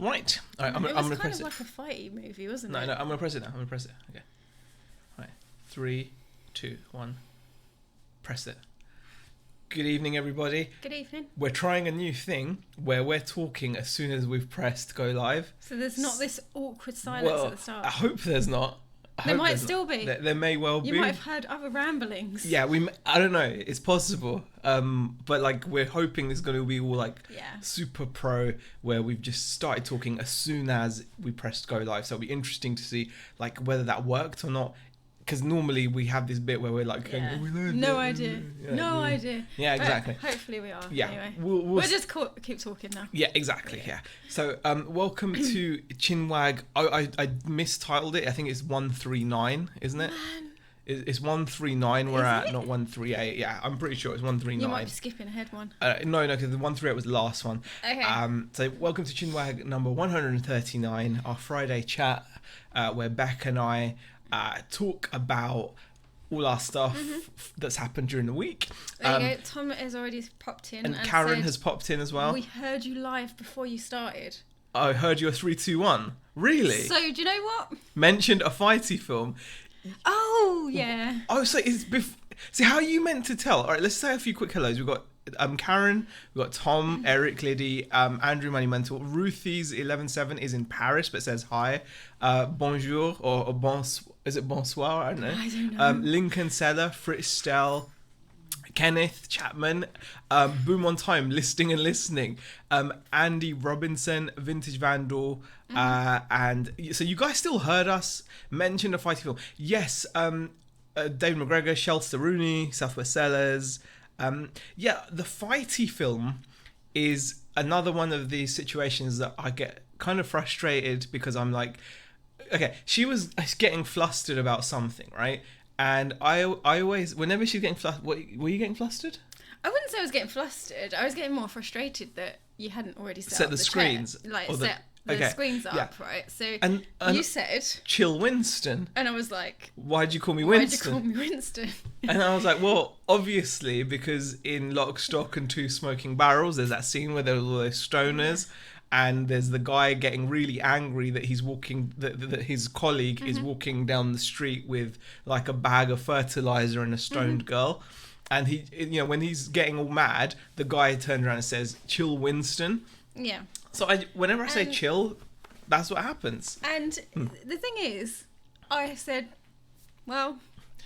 Right. All right, I'm going to press it. It was kind of like a fighty movie, wasn't it? No, I'm going to press it now. I'm going to press it. Okay. Right. 3, 2, 1. Press it. Good evening, everybody. Good evening. We're trying a new thing where we're talking as soon as we've pressed go live. So there's not this awkward silence at the start. I hope there's not. There might still be. There may well be. You might have heard other ramblings. Yeah, I don't know. It's possible. But like we're hoping this is going to be all like super pro, where we've just started talking as soon as we pressed go live. So it'll be interesting to see like whether that worked or not. Because normally we have this bit where we're like, no idea. Yeah, exactly. But hopefully we are. Yeah, anyway. we'll just keep talking now. Yeah, exactly. Yeah. So, welcome to Chinwag. I mistitled it. I think it's 139, isn't it? Man. It's 139 we're at, not 138. Yeah, I'm pretty sure it's 139. You might be skipping ahead one. No, because the 138 was the last one. Okay. So welcome to Chinwag number 139, our Friday chat, where Beck and I talk about all our stuff that's happened during the week. There you go. Tom has already popped in. And Karen has popped in as well. We heard you live before you started. I heard your 3, 2, 1. Really? So, do you know what? Mentioned a fighty film. Oh, yeah. Oh, so it's see, how are you meant to tell? All right, let's say a few quick hellos. We've got Karen, we've got Tom, Eric, Liddy, Andrew Monumental. Ruthie's 11-7 is in Paris but says hi. Bonjour or bonsoir. Is it bonsoir? I don't know. I don't know. Lincoln Seller, Fritz Stell, Kenneth Chapman, Boom on Time, Listing and Listening, Andy Robinson, Vintage Vandal, and so you guys still heard us mention a fighting film. Yes, David McGregor, Shelster Rooney, Southwest Sellers. The fighty film is another one of these situations that I get kind of frustrated because I'm like, okay, she was getting flustered about something, right? And I always, whenever she's getting flustered, were you getting flustered? I wouldn't say I was getting flustered. I was getting more frustrated that you hadn't already set up the screens. Chair. Like, set the screens up, right? So and you said... Chill Winston. And I was like... Why'd you call me Winston? Why'd you call me Winston? And I was like, well, obviously, because in Lock, Stock and Two Smoking Barrels, there's that scene where there's all those stoners... Yeah. And there's the guy getting really angry that he's walking, that his colleague is walking down the street with like a bag of fertilizer and a stoned girl. And he, when he's getting all mad, the guy turns around and says, "Chill, Winston." Yeah. So whenever I say chill, that's what happens. And the thing is, I said, well,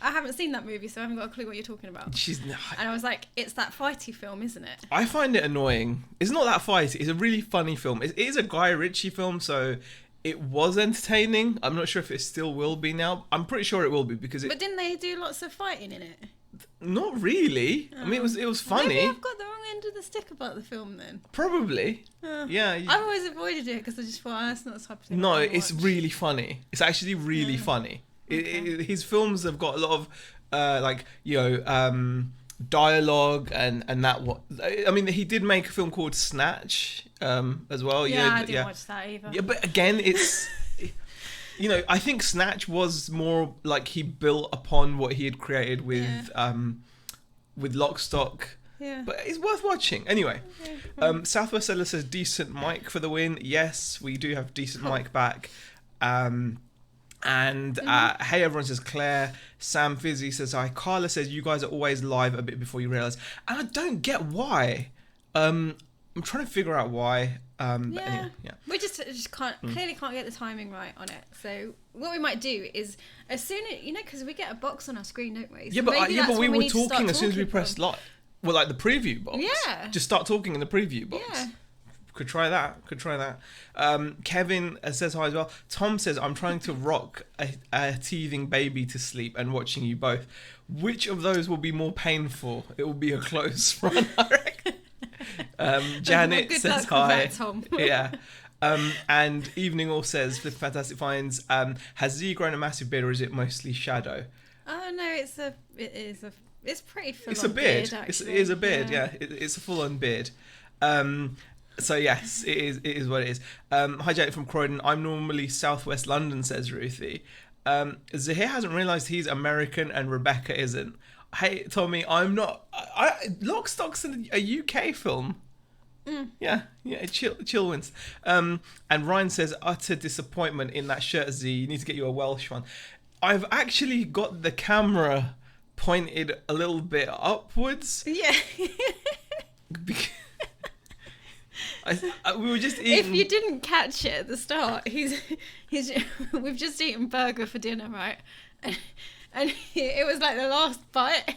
I haven't seen that movie, so I haven't got a clue what you're talking about. And I was like, it's that fighty film, isn't it? I find it annoying. It's not that fighty. It's a really funny film. It is a Guy Ritchie film, so it was entertaining. I'm not sure if it still will be now. I'm pretty sure it will be because But didn't they do lots of fighting in it? Not really. I mean, it was funny. Maybe I've got the wrong end of the stick about the film then. Probably. Yeah. I've always avoided it because I just thought, that's not the type of thing. No, it's really funny. It's actually really funny. Okay. His films have got a lot of dialogue and that. What I mean, he did make a film called Snatch as well. Yeah, I didn't watch that either. Yeah, but again, it's I think Snatch was more like he built upon what he had created with Lock, Stock. Yeah. But it's worth watching. Anyway, Southwest Seller says decent mic for the win. Yes, we do have decent mic back. And hey, everyone says Claire. Sam Fizzy says hi. Carla says you guys are always live a bit before you realise. And I don't get why. I'm trying to figure out why. But anyway, we just can't clearly can't get the timing right on it. So what we might do is as soon as because we get a box on our screen, don't we? So but we were talking as soon as we pressed like the preview box. Yeah. Just start talking in the preview box. Yeah. Could try that. Kevin says hi as well. Tom says, I'm trying to rock a teething baby to sleep and watching you both. Which of those will be more painful? It will be a close run, I reckon. Janet says hi. That, Tom. Yeah. And Evening All says, the Fantastic Finds, has Z grown a massive beard or is it mostly shadow? Oh, no, it's pretty full-on It's a beard. It is a beard, yeah. It's a full-on beard. So yes, it is what it is. Hi Janet from Croydon. I'm normally Southwest London, says Ruthie. Zahir hasn't realised he's American and Rebecca isn't. Hey Tommy, I'm not. Lock, Stock's a UK film. Yeah, chill wins. And Ryan says, utter disappointment in that shirt, Z. You need to get you a Welsh one. I've actually got the camera pointed a little bit upwards. Yeah. We were just eating. If you didn't catch it at the start, we've just eaten burger for dinner, right? And it was like the last bite,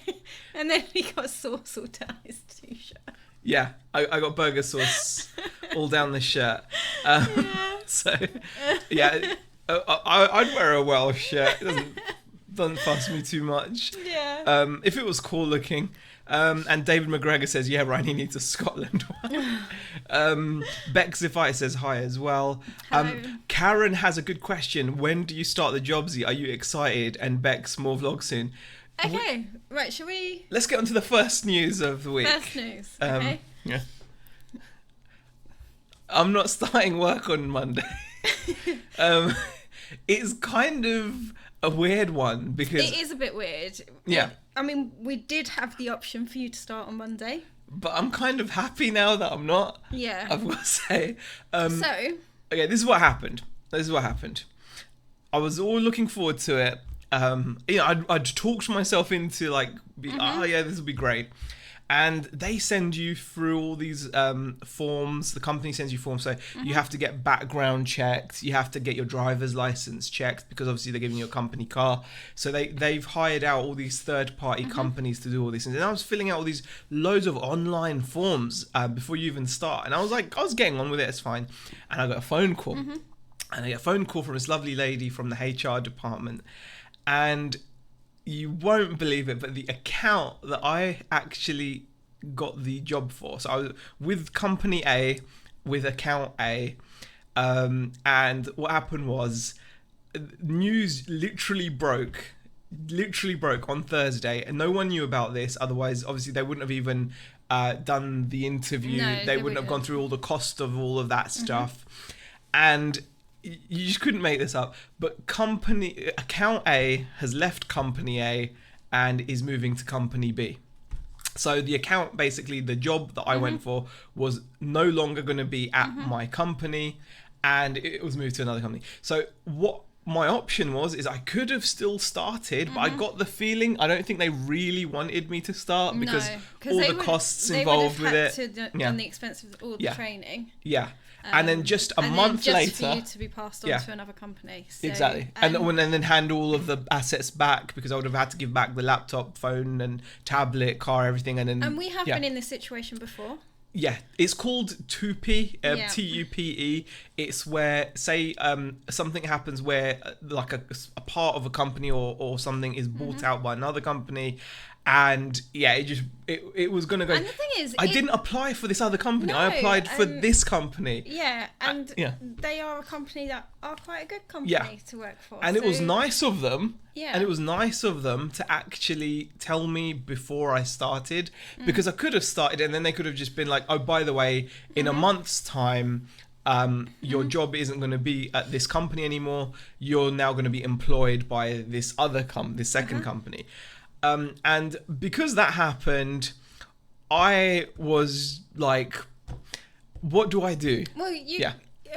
and then he got sauce all down his t-shirt. Yeah, I got burger sauce all down the shirt. So, yeah, I'd wear a Welsh shirt. It doesn't fuss me too much. Yeah. If it was cool looking. And David McGregor says, yeah, Ryan, he needs a Scotland one. Bexify says hi as well. Karen has a good question. When do you start the job, Z? Are you excited? And Bex, more vlogs soon. Okay, right, shall we... Let's get on to the first news of the week. First news, okay. Yeah. I'm not starting work on Monday. It's kind of a weird one because... It is a bit weird. Yeah. I mean, we did have the option for you to start on Monday. But I'm kind of happy now that I'm not. Yeah. I've got to say. Okay, this is what happened. I was all looking forward to it. I'd talked myself into like, this will be great. And they send you through all these forms. The company sends you forms. So you have to get background checked. You have to get your driver's license checked because obviously they're giving you a company car. So they've hired out all these third-party companies to do all these things. And I was filling out all these loads of online forms before you even start. And I was getting on with it. It's fine. And I got a phone call. And I get a phone call from this lovely lady from the HR department. And you won't believe it, but the account that I actually got the job for. So I was with company A, with account A, and what happened was news literally broke on Thursday, and no one knew about this. Otherwise, obviously, they wouldn't have even done the interview. No, they wouldn't have gone through all the cost of all of that stuff. And you just couldn't make this up. But account A has left company A and is moving to company B. So the account, basically the job that I went for, was no longer going to be at my company, and it was moved to another company. So what my option is I could have still started, but I got the feeling I don't think they really wanted me to start because all the costs involved with it. They would have had to done the expense of all the training. Yeah. And then just a month later, for you to be passed on to another company. So, exactly. And then hand all of the assets back, because I would have had to give back the laptop, phone, and tablet, car, everything. And we have been in this situation before. Yeah, it's called TUPE, TUPE. It's where, say, something happens where like a part of a company or something is bought out by another company. And it was going to go. And the thing is, I didn't apply for this other company. I applied for this company. Yeah, and they are a company that are quite a good company to work for. And it was nice of them. Yeah. And it was nice of them to actually tell me before I started, because I could have started and then they could have just been like, oh, by the way, in a month's time, your job isn't going to be at this company anymore. You're now going to be employed by this other this second company. And because that happened, I was like, what do I do? Well,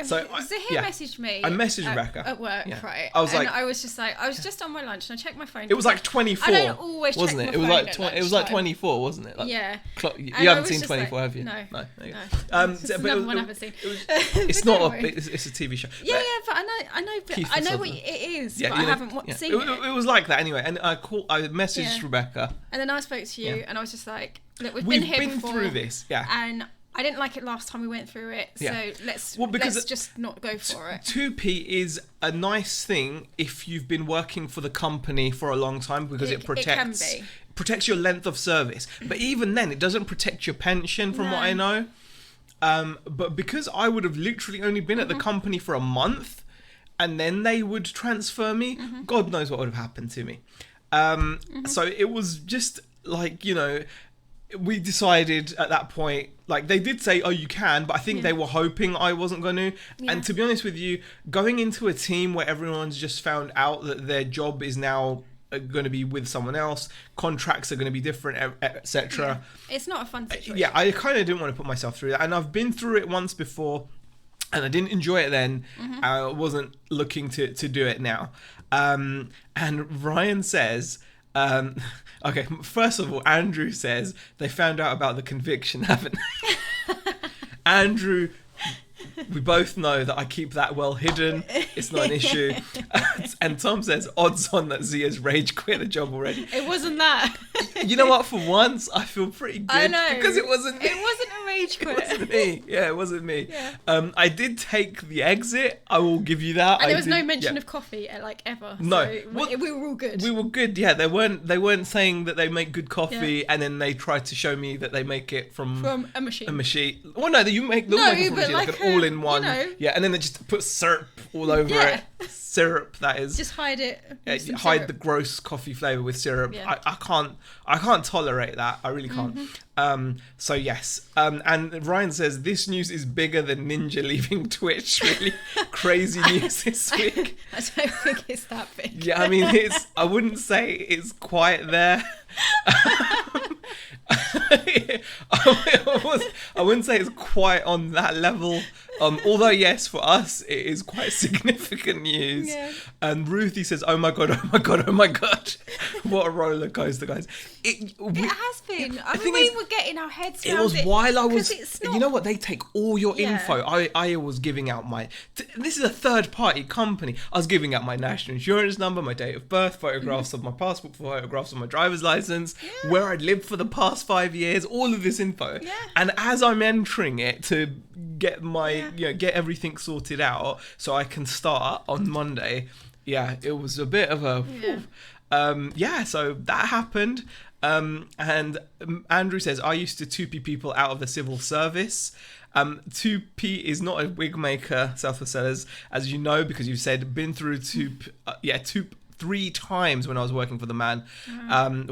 So he messaged me. I messaged Rebecca at work, right? I was I was just on my lunch and I checked my phone. It was like 24. I don't always check wasn't it? My it was phone like it was like 24, wasn't it? Like, yeah. You haven't seen 24, have you? No. No. It's another one I haven't seen. It's not. It's a TV show. Yeah, but I know what it is. But I haven't seen it. It was like that anyway. And I messaged Rebecca. And then I spoke to you, and I was just like, look, we've been here before. Through this, and I didn't like it last time we went through it, so let's just not go for it. 2P is a nice thing if you've been working for the company for a long time, because it protects your length of service. But even then, it doesn't protect your pension, from what I know. But because I would have literally only been at the company for a month, and then they would transfer me, God knows what would have happened to me. So it was just like, we decided at that point, like, they did say, oh, you can, but I think they were hoping I wasn't going to. Yeah. And to be honest with you, going into a team where everyone's just found out that their job is now going to be with someone else. Contracts are going to be different, etc. Yeah. It's not a fun situation. Yeah, I kind of didn't want to put myself through that, and I've been through it once before, and I didn't enjoy it then. I wasn't looking to do it now. And Ryan says, okay, first of all, Andrew says they found out about the conviction, haven't they? Andrew, we both know that I keep that well hidden. It's not an issue. And Tom says, odds on that Zia's rage quit a job already. It wasn't that. You know what? For once, I feel pretty good. I know. Because it wasn't me. It wasn't a rage quit. It wasn't me. Yeah, it wasn't me. Yeah. I did take the exit. I will give you that. And there was no mention of coffee, ever. No. So we were all good. We were good, yeah. They weren't saying that they make good coffee and then they tried to show me that they make it from a machine. A machine. Well, no, you make the machine, like an all-in-one. Yeah, and then they just put syrup all over it. Syrup, that is. Just hide it. Hide the gross coffee flavour with syrup. Yeah. I can't tolerate that. I really can't. So yes. And Ryan says this news is bigger than Ninja leaving Twitch. Really crazy news this week. I don't think it's that big. Yeah, I mean I wouldn't say it's quite there. I wouldn't say it's quite on that level. Although yes, for us it is quite significant news. Yeah. And Ruthie says, "Oh my god, oh my god, oh my god!" What a roller coaster, guys! It has been. I mean, we were getting our heads around it. It was while I was. You know what? They take all your info. I was giving out this is a third-party company. I was giving out my national insurance number, my date of birth, photographs of my passport, photographs of my driver's license, where I'd lived for the past 5 years, all of this info. Yeah. And as I'm entering it to get get everything sorted out so I can start on Monday, it was a bit of a so that happened. And Andrew says, I used to 2P people out of the civil service. 2P is not a wig maker, Southwest Sellers, as you know, because you've said been through 3 times when I was working for the man.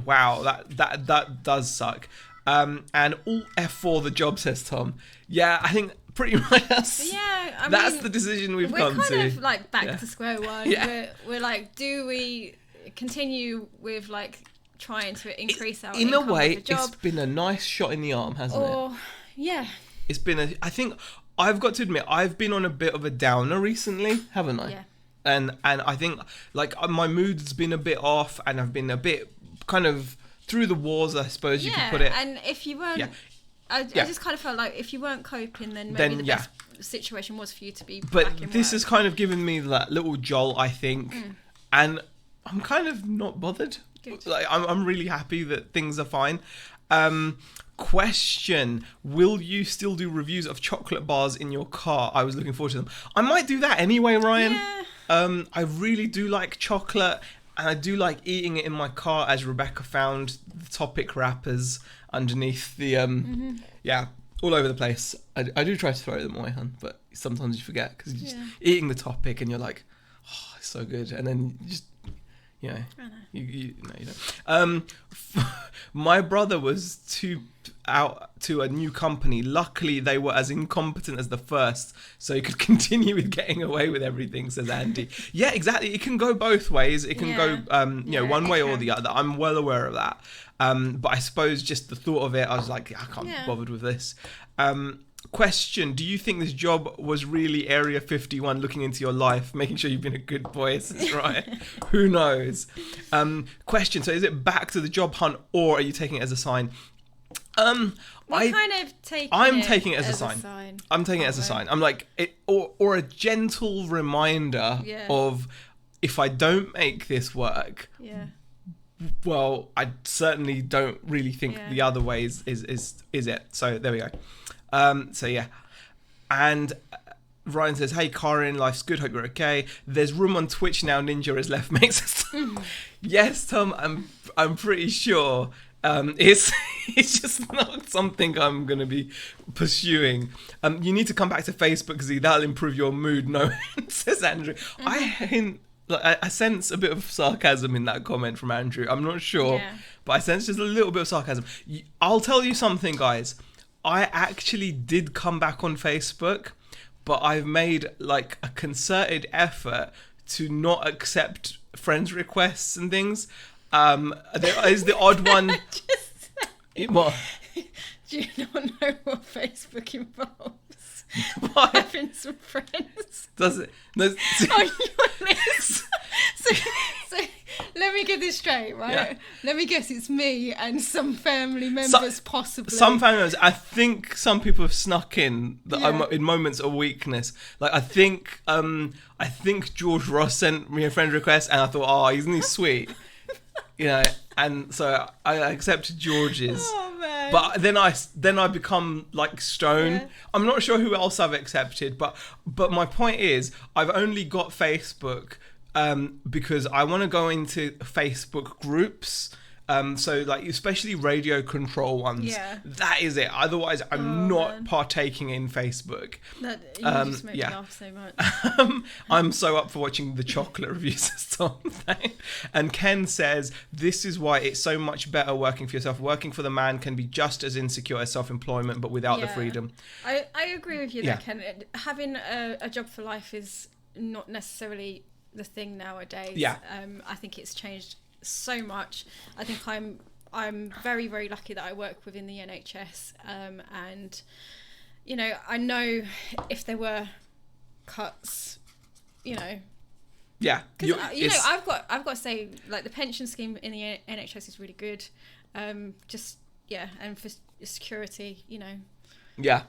Wow, that does suck. And all F4 the job, says Tom. Yeah, I think pretty much that's the decision we've come to. We're kind of like back to square one. Yeah. We're like, do we continue with like trying to increase our income? In a way, it's been a nice shot in the arm, hasn't it? Yeah. It's been I think I've got to admit, I've been on a bit of a downer recently, haven't I? Yeah. And I think like my mood's been a bit off, and I've been a bit kind of through the wars, I suppose you could put it. And if you weren't, I just kind of felt like if you weren't coping, then maybe the best situation was for you to be back in this work. has kind of given me that little jolt, I think, and I'm kind of not bothered. Good. Like I'm really happy that things are fine. Question: will you still do reviews of chocolate bars in your car? I was looking forward to them. I might do that anyway, Ryan. Yeah. I really do like chocolate, and I do like eating it in my car, as Rebecca found the Topic wrappers underneath the all over the place. I do try to throw them away, hun, but sometimes you forget because you're just eating the Topic and you're like, oh, it's so good, and then you just you don't. My brother was out to a new company. Luckily, they were as incompetent as the first, so he could continue with getting away with everything, says Andy. Yeah, exactly. It can go both ways. It can go, one way or the other. I'm well aware of that. But I suppose just the thought of it, I was like, I can't be bothered with this. Question: do you think this job was really Area 51 looking into your life, making sure you've been a good boy? That's right. Who knows? Question: so is it back to the job hunt, or are you taking it as a sign? I'm taking it as a sign. I'm taking it as a sign. I'm like it, or a gentle reminder of, if I don't make this work, well, I certainly don't really think the other way is it. So there we go. And Ryan says, hey Karin, life's good, hope you're okay. There's room on Twitch now, Ninja has left, makes us. Yes, Tom, I'm pretty sure it's just not something I'm going to be pursuing. You need to come back to Facebook because that'll improve your mood, no, says Andrew. I sense a bit of sarcasm in that comment from Andrew. I'm not sure, but I sense just a little bit of sarcasm. I'll tell you something, guys. I actually did come back on Facebook, but I've made like a concerted effort to not accept friends requests and things. There is the odd one. Just What? do you not know what Facebook involves? What? Having some friends Does it? No, on your list. So let me get this straight, right? Yeah. Let me guess, it's me and some family members, possibly. Some family members. I think some people have snuck in Yeah. in moments of weakness. Like I think George Ross sent me a friend request, and I thought, oh, isn't he sweet? You know, and so I accepted George's. Oh man. But then I become like stone. Yeah. I'm not sure who else I've accepted, but my point is I've only got Facebook because I want to go into Facebook groups. So like especially radio control ones. Yeah. That is it. Otherwise I'm Oh, not man. partaking in Facebook. That, you just make yeah. me laugh so much. I'm so up for watching the chocolate reviews or something. And Ken says, this is why it's so much better working for yourself. Working for the man can be just as insecure as self-employment, but without the Yeah. freedom. I agree with you Yeah. there, Ken. Having a job for life is not necessarily the thing nowadays. Yeah. I think it's changed so much. I think I'm very, very lucky that I work within the NHS, and you know, I know if there were cuts, you know, Yeah. because you know, I've got to say, like, the pension scheme in the NHS is really good. Just yeah, and for security, you know. Yeah.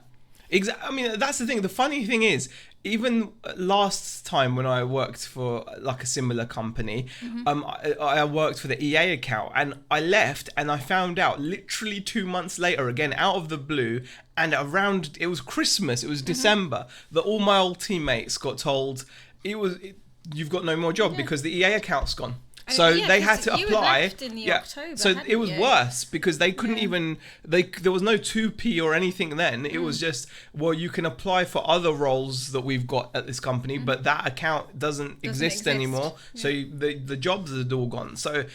Exactly. I mean, that's the thing. The funny thing is, even last time when I worked for like a similar company, I worked for the EA account, and I left, and I found out literally 2 months later, again out of the blue, and it was Christmas, it was December, that all my old teammates got told you've got no more job because the EA account's gone. So Yeah, they had 'cause to you apply. left in the October, So hadn't it was you? worse because they couldn't Yeah. even. There was no 2P or anything then. It was just, well, you can apply for other roles that we've got at this company, but that account doesn't exist anymore. Yeah. So the jobs are all gone. So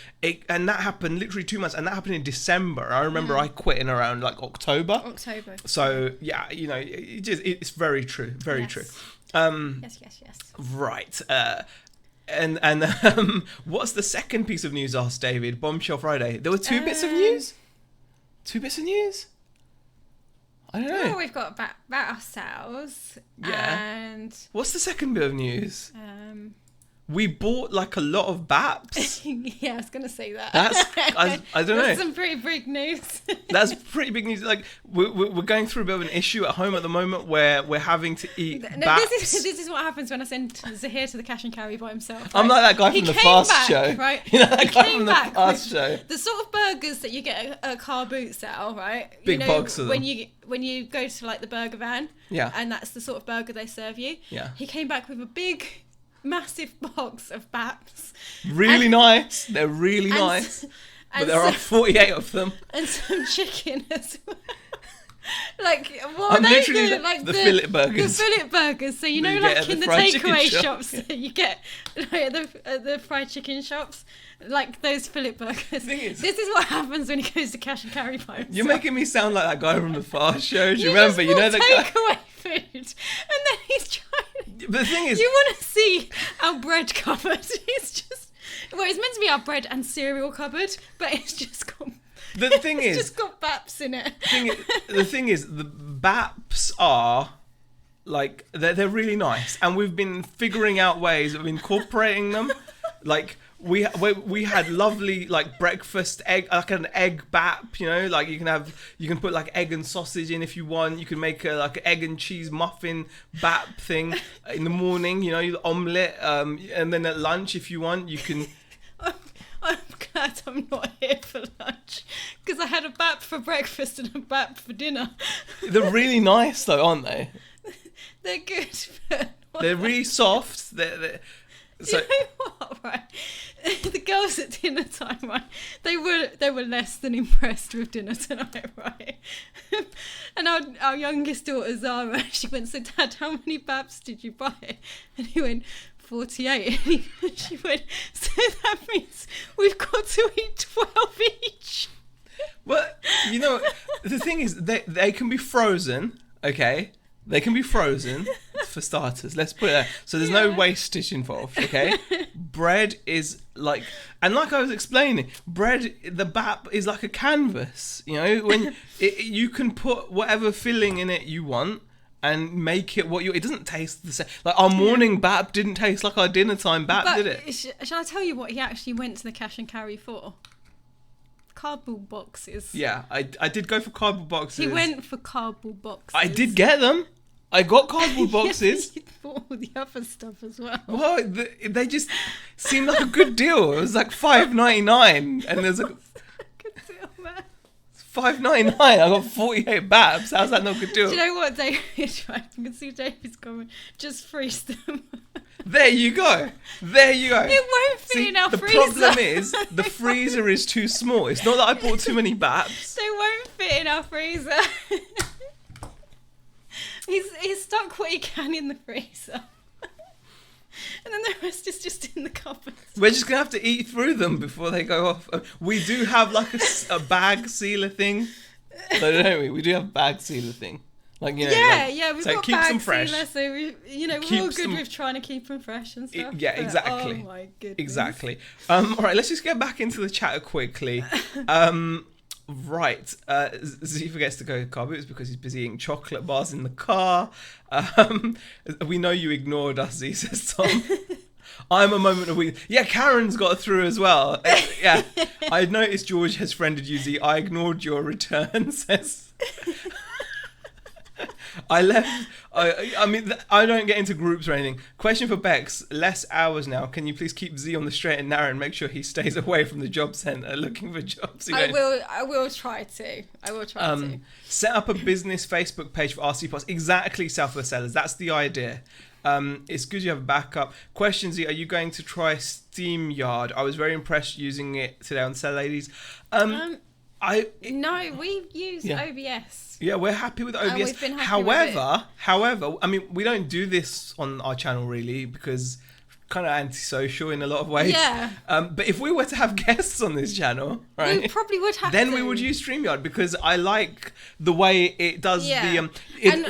and that happened literally 2 months, and that happened in December. I remember I quit in around like October. So yeah, you know, it's very true, very Yes. true. Yes. Right. And what's the second piece of news? Asked David. Bombshell Friday. There were two bits of news. 2 bits of news. I don't know. Well, we've got about ourselves. Yeah. And What's the second bit of news? We bought like a lot of BAPs. yeah, I was gonna say that. I don't know. That's some pretty big news. That's pretty big news. Like we're going through a bit of an issue at home at the moment where we're having to eat No, BAPs. this is what happens when I send Zahir to the cash and carry by himself. I'm right? like that guy He from the came Fast back, Show. right? You know that He guy came from the back Fast with Show. The sort of burgers that you get at a car boot sale, right? Big you know, box of when them. you go to like the burger van, Yeah. and that's the sort of burger they serve you. Yeah. He came back with a big, massive box of BAPs. Really And- nice. They're really and- nice. But and there are so- 48 of them. and some chicken as well. Like, what I'm are they literally doing? like the fillet burgers. The fillet burgers. So you That know, you get like at the in the fried chicken takeaway shop. shops, you get like, at the fried chicken shops, like those fillet burgers. Thing is- This is what happens when he goes to cash and carry by himself. You're making me sound like that guy from the Fast Show. Do you You remember? just You know bought the guy. takeaway food, and then he's trying. But the thing is, You want to see our bread cupboard? It's just. Well, it's meant to be our bread and cereal cupboard, but it's just got. the thing It's is, just got BAPs in it. the thing is, the BAPs are like they're really nice, and we've been figuring out ways of incorporating them. Like we had lovely like breakfast egg, like an egg BAP. You know, like you can put like egg and sausage in if you want. You can make like an egg and cheese muffin BAP thing in the morning. You know, the omelette, and then at lunch if you want, you can. I'm glad I'm not here for lunch because I had a BAP for breakfast and a BAP for dinner. They're really nice though, aren't they? They're good. But They're really soft. So you know what, right? The girls at dinner time, right? They were less than impressed with dinner tonight, right? And our youngest daughter Zara, she went, "So Dad, how many BAPs did you buy?" And he went, 48. And she went, "So that means we've got to eat 12 each." But you know, the thing is, they can be frozen. Okay, they can be frozen for starters. Let's put it there. So there's no Yeah. wastage involved. Okay, bread is like, and like I was explaining, the bap is like a canvas. You know, when you can put whatever filling in it you want and make it it doesn't taste the same. Like our morning bap didn't taste like our dinner time bap, did it? Shall I tell you what he actually went to the cash and carry for? Cardboard boxes. Yeah, I did go for cardboard boxes. He went for cardboard boxes. I did get them. I got cardboard boxes. Yeah, you bought all the other stuff as well. Well, they just seemed like a good deal. It was like $5.99, and there's a good deal, man. $5.99. I got 48 baps. How's that not a good deal? Do you know what David tried? You can see David's comment. Just freeze them. There you go. There you go. It won't fit in our the freezer. The problem is the freezer is too small. It's not that I bought too many baps. They won't fit in our freezer. He's stuck what he can in the freezer. And then the rest is just in the cupboard. We're just going to have to eat through them before they go off. We do have like a bag sealer thing. So don't we? We do have a bag sealer thing. Like, you know, we've so got keeps bag them fresh. sealer, so we're all Keeps good them- with trying to keep them fresh and stuff. Yeah, exactly. Oh my goodness. Exactly. All right, let's just get back into the chatter quickly. Right. Z forgets to go to car boots because he's busy eating chocolate bars in the car. We know you ignored us, Z, says Tom. I'm a moment of weakness. Yeah, Karen's got through as well. Yeah. I noticed George has friended you, Z. I ignored your return, says... I left. I mean, I don't get into groups or anything. Question for Bex: less hours now. Can you please keep Z on the straight and narrow and make sure he stays away from the job centre looking for jobs? I will try to. Set up a business Facebook page for RC Pots. Exactly, Southwest Sellers. That's the idea. It's good you have a backup. Question Z: are you going to try SteamYard? I was very impressed using it today on Sell Ladies. No, we use OBS. Yeah, we're happy with OBS. We've been happy with it. However, I mean, we don't do this on our channel really because kind of antisocial in a lot of ways. Yeah. But if we were to have guests on this channel, right, we probably would have. Then we would use StreamYard because I like the way it does the.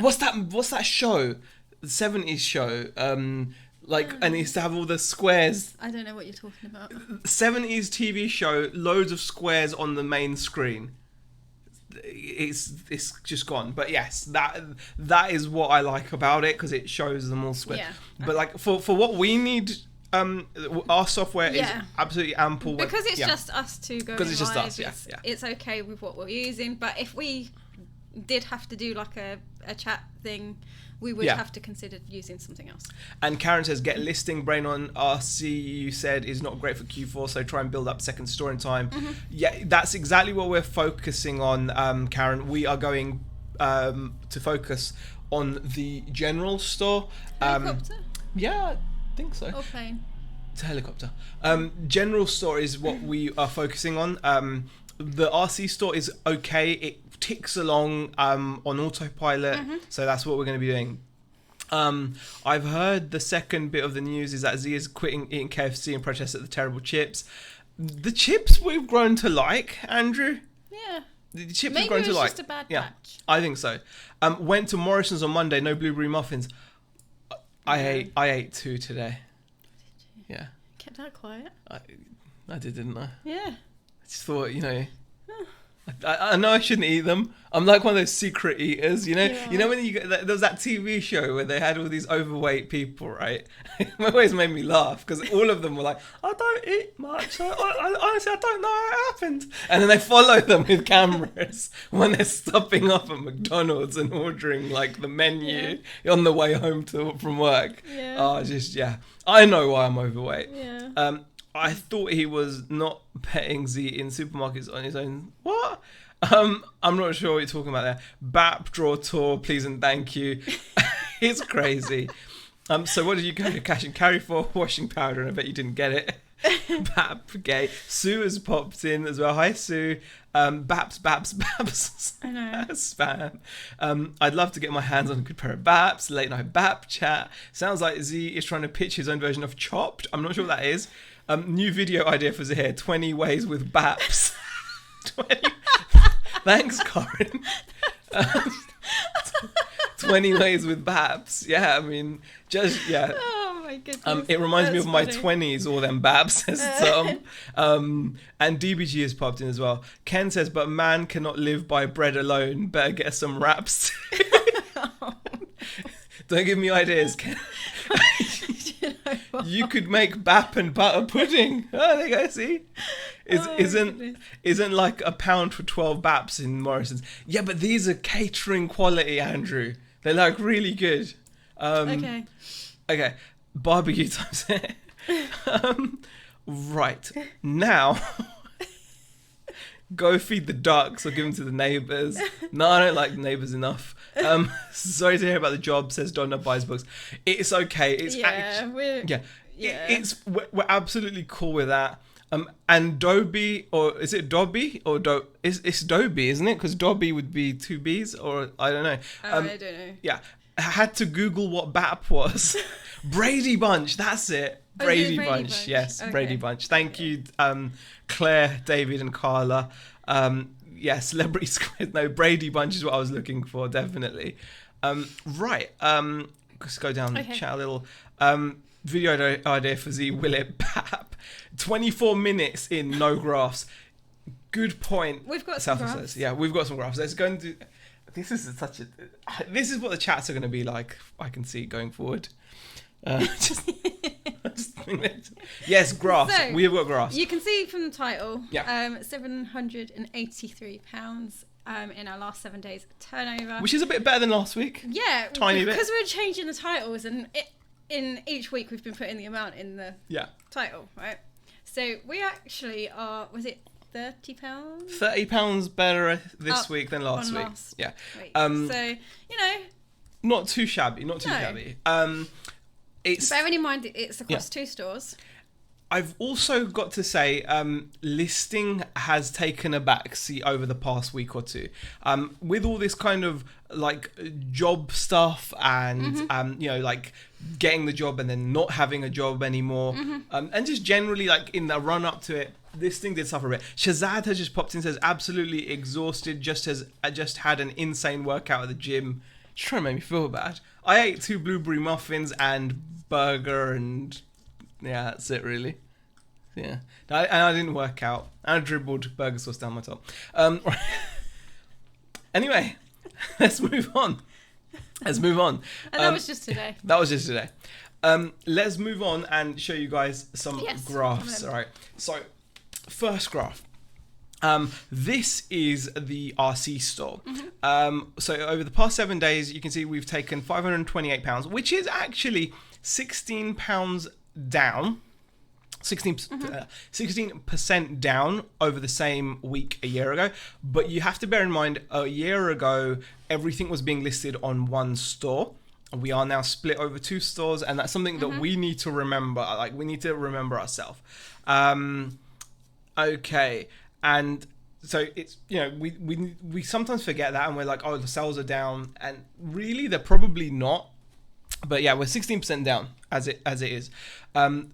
What's that show? The 70s show. And it used to have all the squares. I don't know what you're talking about. 70s TV show, loads of squares on the main screen. It's just gone, but yes, that is what I like about it because it shows them all square. Yeah. But like for what we need, our software is absolutely ample. Because it's just us two going live. Because it's just us, It's okay with what we're using, but if we did have to do like a chat thing, we would have to consider using something else. And Karen says, get listing brain on RC, you said, is not great for Q4, so try and build up second store in time. Mm-hmm. Yeah, that's exactly what we're focusing on, Karen. We are going to focus on the general store. Helicopter? Yeah, I think so. Or plane? It's a helicopter. General store is what we are focusing on. The RC store is okay. It ticks along on autopilot, so that's what we're going to be doing. I've heard the second bit of the news is that Z is quitting eating KFC in protest at the terrible chips. The chips we've grown to like, Andrew. Yeah. The chips Maybe we've grown to like. Maybe it's just a bad batch. I think so. Went to Morrison's on Monday. No blueberry muffins. I ate 2 today. Did you? Yeah. Kept that quiet. I did, didn't I? Yeah. I just thought, I know I shouldn't eat them. I'm like one of those secret eaters, you know. Yeah. You know when there was that TV show where they had all these overweight people, right? It always made me laugh because all of them were like, "I don't eat much. I honestly, I don't know how it happened." And then they follow them with cameras when they're stopping off at McDonald's and ordering like the menu on the way home from work. Yeah. I know why I'm overweight. Yeah. I thought he was not petting Z in supermarkets on his own. What? I'm not sure what you're talking about there. BAP draw tour, please and thank you. It's crazy. So what did you go to cash and carry for? Washing powder, and I bet you didn't get it. BAP gay. Sue has popped in as well. Hi Sue. Baps. I know. Spam. I'd love to get my hands on a good pair of Baps. Late night Bap chat. Sounds like Z is trying to pitch his own version of Chopped. I'm not sure what that is. New video idea for Zahir, 20 ways with Baps. 20. Thanks, Corin. 20 ways with Baps. Yeah, I mean, Oh my goodness. It reminds me That's of my funny. 20s, all them babs, says Tom. And DBG has popped in as well. Ken says, but man cannot live by bread alone. Better get some wraps. Don't give me ideas, Ken. You could make bap and butter pudding. Oh, there you go, see? Isn't like £1 for 12 baps in Morrison's. Yeah, but these are catering quality, Andrew. They're like really good. Okay. Barbecue times. Right. Now, go feed the ducks or give them to the neighbours. No, I don't like neighbours enough. Sorry to hear about the job, says Donna buys books. It's okay. It's we're absolutely cool with that. And Dobby, or is it Dobby or it's Dobby, isn't it? Because Dobby would be 2 B's, or I don't know. I don't know. Yeah, I had to Google what BAP was. Brady Bunch, that's it. Brady Bunch, yes, okay. Brady Bunch. Thank you, Claire, David, and Carla. Celebrity Squid. No, Brady Bunch is what I was looking for, definitely. Right, let's go down the chat a little. Video idea for Z, will it BAP? 24 minutes in, no graphs. Good point. We've got some graphs. Says. Yeah, we've got some graphs. Let's go and do... This is what the chats are going to be like, I can see, going forward. Yes, graphs. So, we have got graphs. You can see from the title, yeah. £783 in our last 7 days turnover. Which is a bit better than last week. Yeah. Tiny bit. Because we're changing the titles, and in each week we've been putting the amount in the title, right? So we actually are, was it £30? £30 better this week than last week. Yeah. So, not too shabby, shabby. It's bearing in mind it's across 2 stores. I've also got to say, listing has taken a backseat over the past week or two. With all this kind of like job stuff and, like getting the job and then not having a job anymore. And just generally like in the run up to it, this thing did suffer a bit. Shazad has just popped in and says, absolutely exhausted, just had an insane workout at the gym. Just trying to make me feel bad. I ate 2 blueberry muffins and burger and yeah, that's it really. Yeah. And I didn't work out. I dribbled burger sauce down my top. Anyway, let's move on. And that was just today. Let's move on and show you guys some graphs. All right. So, first graph. This is the RC store. So over the past 7 days, you can see we've taken £528, which is actually £16 down. 16% down over the same week a year ago. But you have to bear in mind, a year ago, everything was being listed on one store. We are now split over 2 stores, and that's something that we need to remember. Like, we need to remember ourselves. Okay. And so it's, we sometimes forget that, and we're like, oh, the sales are down, and really they're probably not. But yeah, we're 16% down as it is.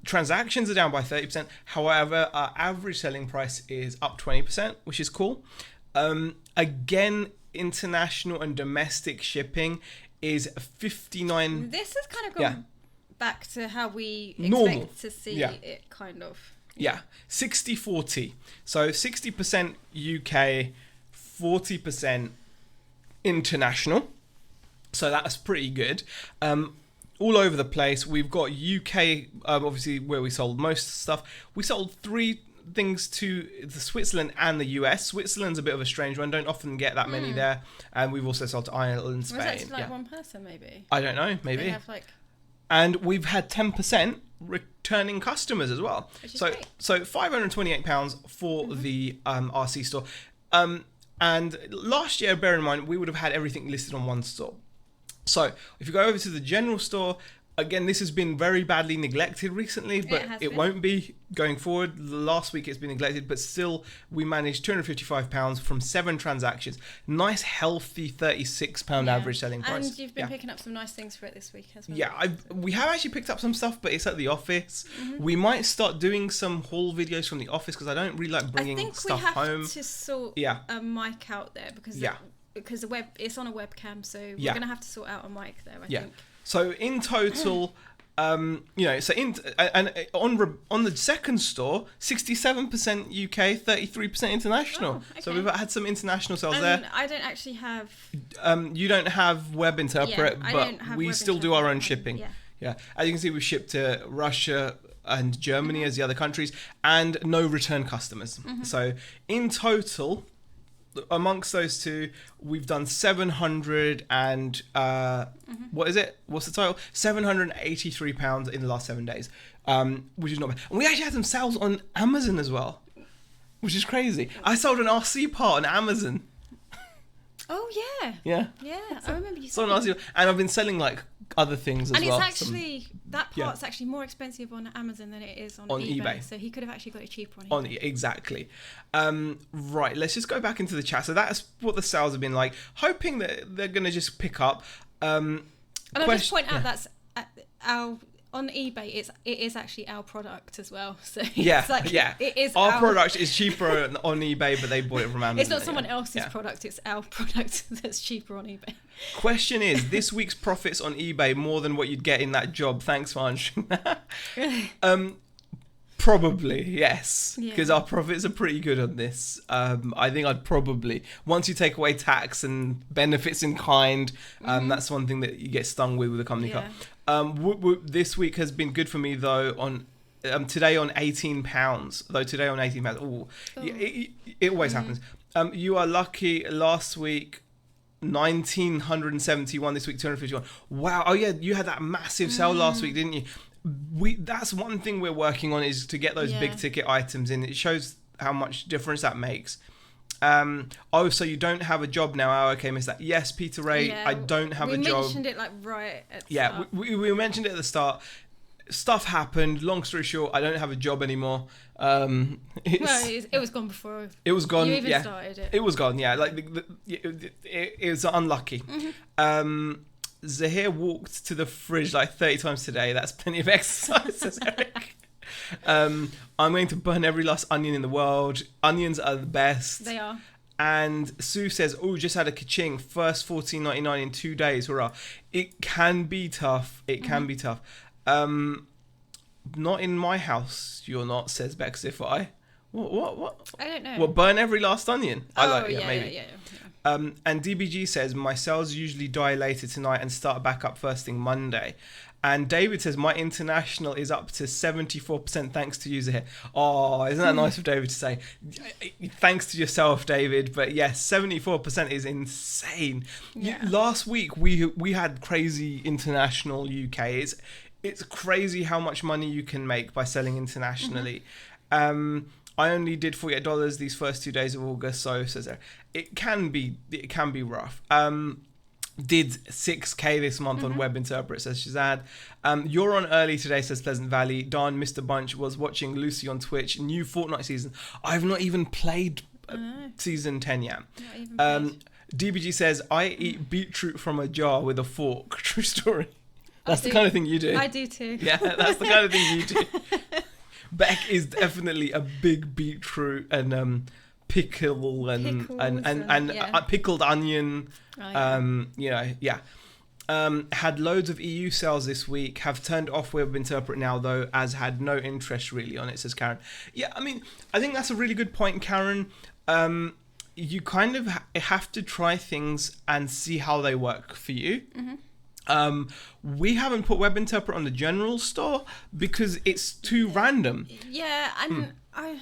Transactions are down by 30%. However, our average selling price is up 20%, which is cool. Again, international and domestic shipping is 59. This has kind of gone back to how we Normal. expect to see it kind of. Yeah, 60-40. So 60% UK, 40% international. So that's pretty good. All over the place. We've got UK, obviously, where we sold most stuff. We sold 3 things to the Switzerland and the US. Switzerland's a bit of a strange one. Don't often get that many there. And we've also sold to Ireland, Spain. Was that to like one person, maybe? I don't know, maybe. They have and we've had 10% returning customers as well. Which is great. So £528 for the RC store. And last year, bear in mind, we would have had everything listed on one store. So if you go over to the general store, again, this has been very badly neglected recently, but it won't be going forward. Last week it's been neglected, but still we managed £255 from 7 transactions. Nice, healthy £36 average selling price. And you've been picking up some nice things for it this week as well. Yeah, we have actually picked up some stuff, but it's at the office. We might start doing some haul videos from the office because I don't really like bringing stuff home. I think we have to sort a mic out there because it's on a webcam, so we're going to have to sort out a mic there, I think. So in total, So on the second store, 67% UK, 33% international. Oh, okay. So we've had some international sales there. I don't actually have. You don't have web interpret, I but don't have we web still do our own interpret. shipping. Yeah. As you can see, we ship to Russia and Germany as the other countries, and no return customers. So in total, amongst those two, we've done 700 and what is it? What's the total? £783 in the last 7 days, which is not bad. And we actually had some sales on Amazon as well, which is crazy. I sold an RC part on Amazon. Oh yeah. Yeah. I remember you So saying. and I've been selling like other things as And well. it's actually that part's actually more expensive on Amazon than it is on eBay. So he could have actually got it cheaper on eBay. Exactly. Right, let's just go back into the chat. So that's what the sales have been like. Hoping that they're going to just pick up. And I'll just point out that's our on eBay. It is actually our product as well. So it is our product is cheaper on eBay, but they bought it from Amazon. It's not someone else's product. It's our product that's cheaper on eBay. Question is, this week's profits on eBay more than what you'd get in that job? Thanks for answering that. Probably, yes. Because our profits are pretty good on this. I think I'd probably, once you take away tax and benefits in kind, that's one thing that you get stung with a company car. This week has been good for me, though, on today on £18. Though today on £18. It always happens. You are lucky. Last week, 1971. This week, 251. Wow. Oh, yeah. You had that massive sale last week, didn't you? That's one thing we're working on, is to get those big ticket items in. It shows how much difference that makes. So you don't have a job now? Oh, okay, missed that. Yes, Peter Ray, I don't have a job. We mentioned it like right at the start. We mentioned it at the start. Stuff happened. Long story short, I don't have a job anymore. It was gone before. It was gone. You even started it. It was gone. Yeah, like it was unlucky. Zahir walked to the fridge like 30 times today. That's plenty of exercise, says Eric. I'm going to burn every last onion in the world. Onions are the best. They are. And Sue says, just had a ka-ching. First $14.99 in 2 days. Hurrah. It can be tough. It can be tough. Not in my house, you're not, says Bexify. What? I don't know. What, burn every last onion? Maybe. Yeah. And DBG says, my sales usually die later tonight and start back up first thing Monday. And David says, my international is up to 74% thanks to you here. Oh, isn't that nice of David to say? Thanks to yourself, David. But yes, 74% is insane. Yeah. Last week, we had crazy international UK. It's crazy how much money you can make by selling internationally. I only did $48 these first 2 days of August, so says there. It can be rough. Did 6k this month on Web Interpret, says Shazad. You're on early today, says Pleasant Valley. Darn, Mr. Bunch was watching Lucy on Twitch. New Fortnite season. I've not even played season 10 yet. DBG says, I eat beetroot from a jar with a fork. True story. That's the kind of thing you do. I do too. Yeah, that's the kind of thing you do. Beck is definitely a big beetroot and pickle and pickled onion. Had loads of EU sales this week. Have turned off Web Interpret now though, as had no interest really on it, says Karen. Yeah, I mean, I think that's a really good point, Karen. You kind of have to try things and see how they work for you. We haven't put Web Interpret on the general store because it's too random. Yeah, and I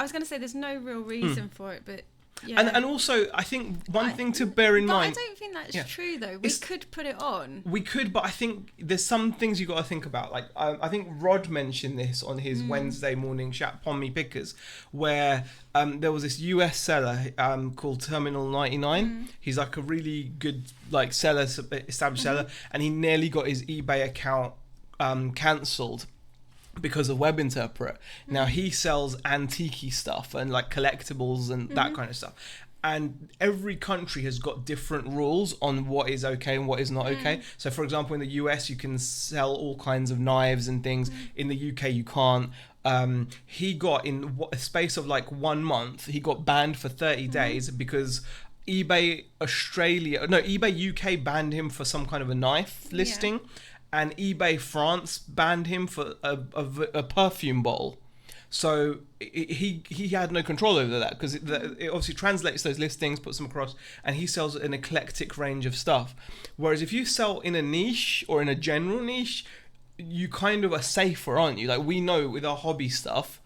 was going to say there's no real reason for it, but yeah. And also, I think one thing to bear in mind. I don't think that's true though. We could put it on. We could, but I think there's some things you got to think about. Like I think Rod mentioned this on his Wednesday morning chat, Pommy Pickers, where there was this US seller called Terminal 99. He's like a really good seller, established seller, and he nearly got his eBay account cancelled because of Web Interpret. Now he sells antique stuff and like collectibles and that kind of stuff. And every country has got different rules on what is okay and what is not okay. So for example, in the US, you can sell all kinds of knives and things. In the UK, you can't. He got in a space of like 1 month, he got banned for 30 days because eBay UK banned him for some kind of a knife listing. and eBay France banned him for a perfume bottle. So he had no control over that, because it obviously translates those listings, puts them across, and he sells an eclectic range of stuff. Whereas if you sell in a niche or in a general niche, you kind of are safer, aren't you? Like, we know with our hobby stuff,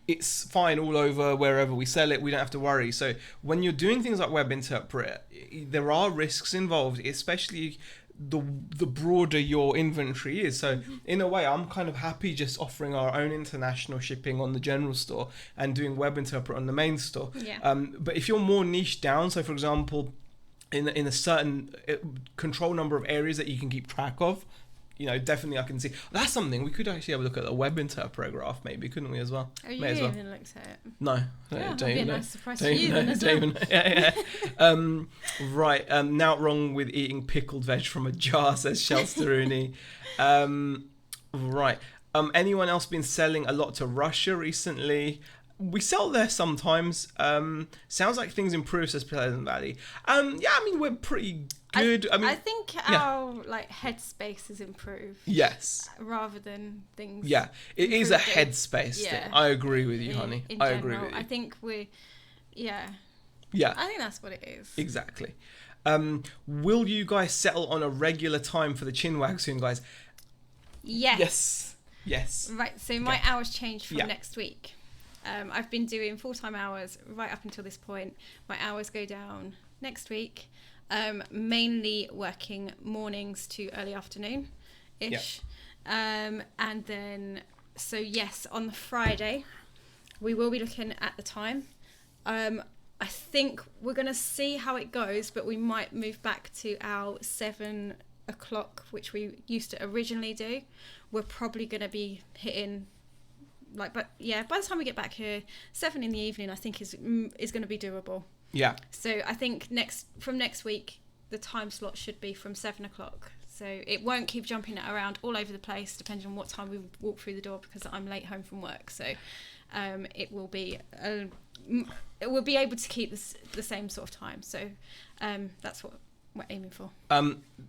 it's fine all over, wherever we sell it, we don't have to worry. So when you're doing things like web interpret, there are risks involved, especially the broader your inventory is. So in a way, I'm kind of happy just offering our own international shipping on the general store and doing web interpret on the main store. But if you're more niche down, so for example, in a certain control number of areas that you can keep track of, you know, definitely I can see. That's something we could actually have a look at, the web interpret graph, maybe, couldn't we, as well? Oh, you even looked at it? No. That'd be a nice surprise for you then as well. Right, not wrong with eating pickled veg from a jar, says Shelsteruni. Right. Anyone else been selling a lot to Russia recently? We sell there sometimes. Sounds like things improve, says Pleasant Valley. Yeah, I mean, we're pretty good. I think our headspace has improved. Yes. Rather than things. Yeah, it is a headspace thing. I agree with you, honey. I agree with you. I think Yeah. I think that's what it is. Exactly. Will you guys settle on a regular time for the Chinwag soon, guys? Yes. Right, so my hours change from next week. I've been doing full-time hours right up until this point. My hours go down next week, mainly working mornings to early afternoon-ish. And then, so yes, on the Friday, we will be looking at the time. I think we're going to see how it goes, but we might move back to our 7 o'clock, which we used to originally do. We're probably going to be hitting... by the time we get back here, 7 in the evening, I think is going to be doable. Yeah. So I think from next week, the time slot should be from 7 o'clock. So it won't keep jumping around all over the place, depending on what time we walk through the door, because I'm late home from work. So it will be able to keep the same sort of time. So that's what we're aiming for.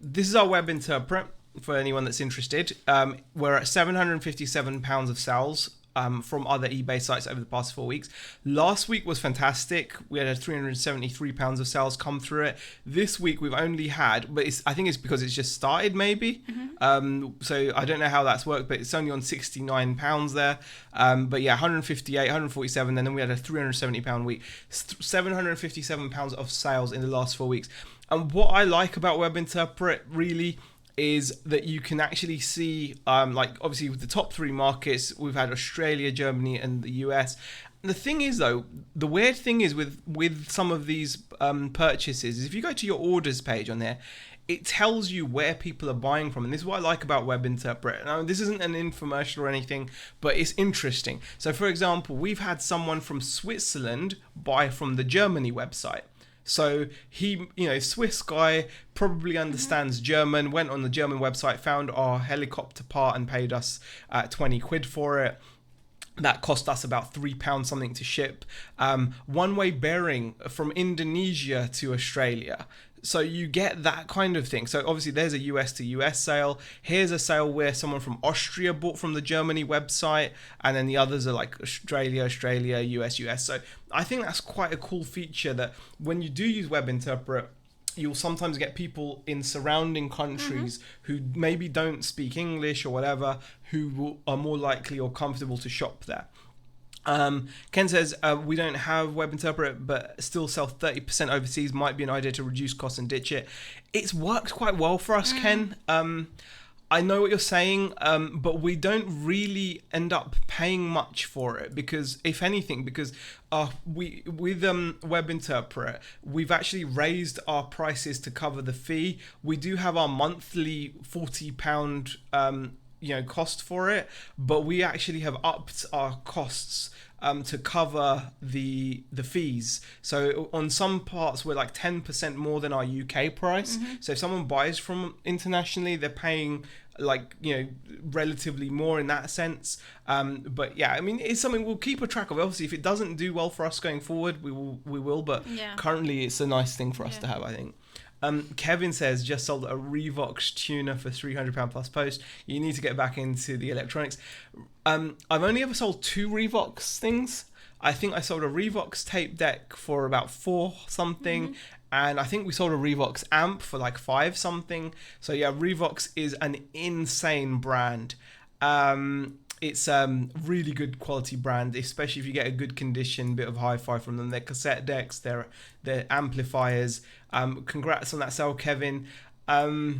This is our web interpret. For anyone that's interested, we're at £757 of sales from other eBay sites over the past 4 weeks. Last week was fantastic. We had £373 of sales come through it. This week we've only had, but I think it's because it's just started, maybe. So I don't know how that's worked, but it's only on £69 there. But yeah, 158, 147, and then we had a £370 week. £757 of sales in the last 4 weeks. And what I like about Web Interpret really is that you can actually see, like obviously with the top 3 markets, we've had Australia, Germany, and the US. The thing is, though, the weird thing is with some of these purchases is if you go to your orders page on there, it tells you where people are buying from. And this is what I like about Web Interpret. Now, this isn't an infomercial or anything, but it's interesting. So, for example, we've had someone from Switzerland buy from the Germany website. So he, Swiss guy, probably understands German, went on the German website, found our helicopter part and paid us 20 quid for it. That cost us about £3 something to ship. One-way bearing from Indonesia to Australia. So you get that kind of thing. So obviously there's a US to US sale. Here's a sale where someone from Austria bought from the Germany website, and then the others are like Australia, US. So I think that's quite a cool feature that when you do use Web Interpret, you'll sometimes get people in surrounding countries who maybe don't speak English or whatever, who are more likely or comfortable to shop there. Ken says, we don't have Web Interpret, but still sell 30% overseas. Might be an idea to reduce costs and ditch it. It's worked quite well for us, Ken. I know what you're saying, but we don't really end up paying much for it because, if anything, with Web Interpret, we've actually raised our prices to cover the fee. We do have our monthly £40 cost for it, but we actually have upped our costs to cover the fees. So on some parts we're like 10% more than our UK price. So if someone buys from internationally, they're paying relatively more in that sense. But yeah, I mean, it's something we'll keep a track of. Obviously, if it doesn't do well for us going forward, we will. But currently, it's a nice thing for us to have, I think. Kevin says, just sold a Revox tuner for £300 plus post. You need to get back into the electronics. I've only ever sold 2 Revox things. I think I sold a Revox tape deck for about 4 something. And I think we sold a Revox amp for like 5 something. So yeah, Revox is an insane brand. It's really good quality brand, especially if you get a good condition bit of hi-fi from them. Their cassette decks, their amplifiers. Congrats on that sale, Kevin. I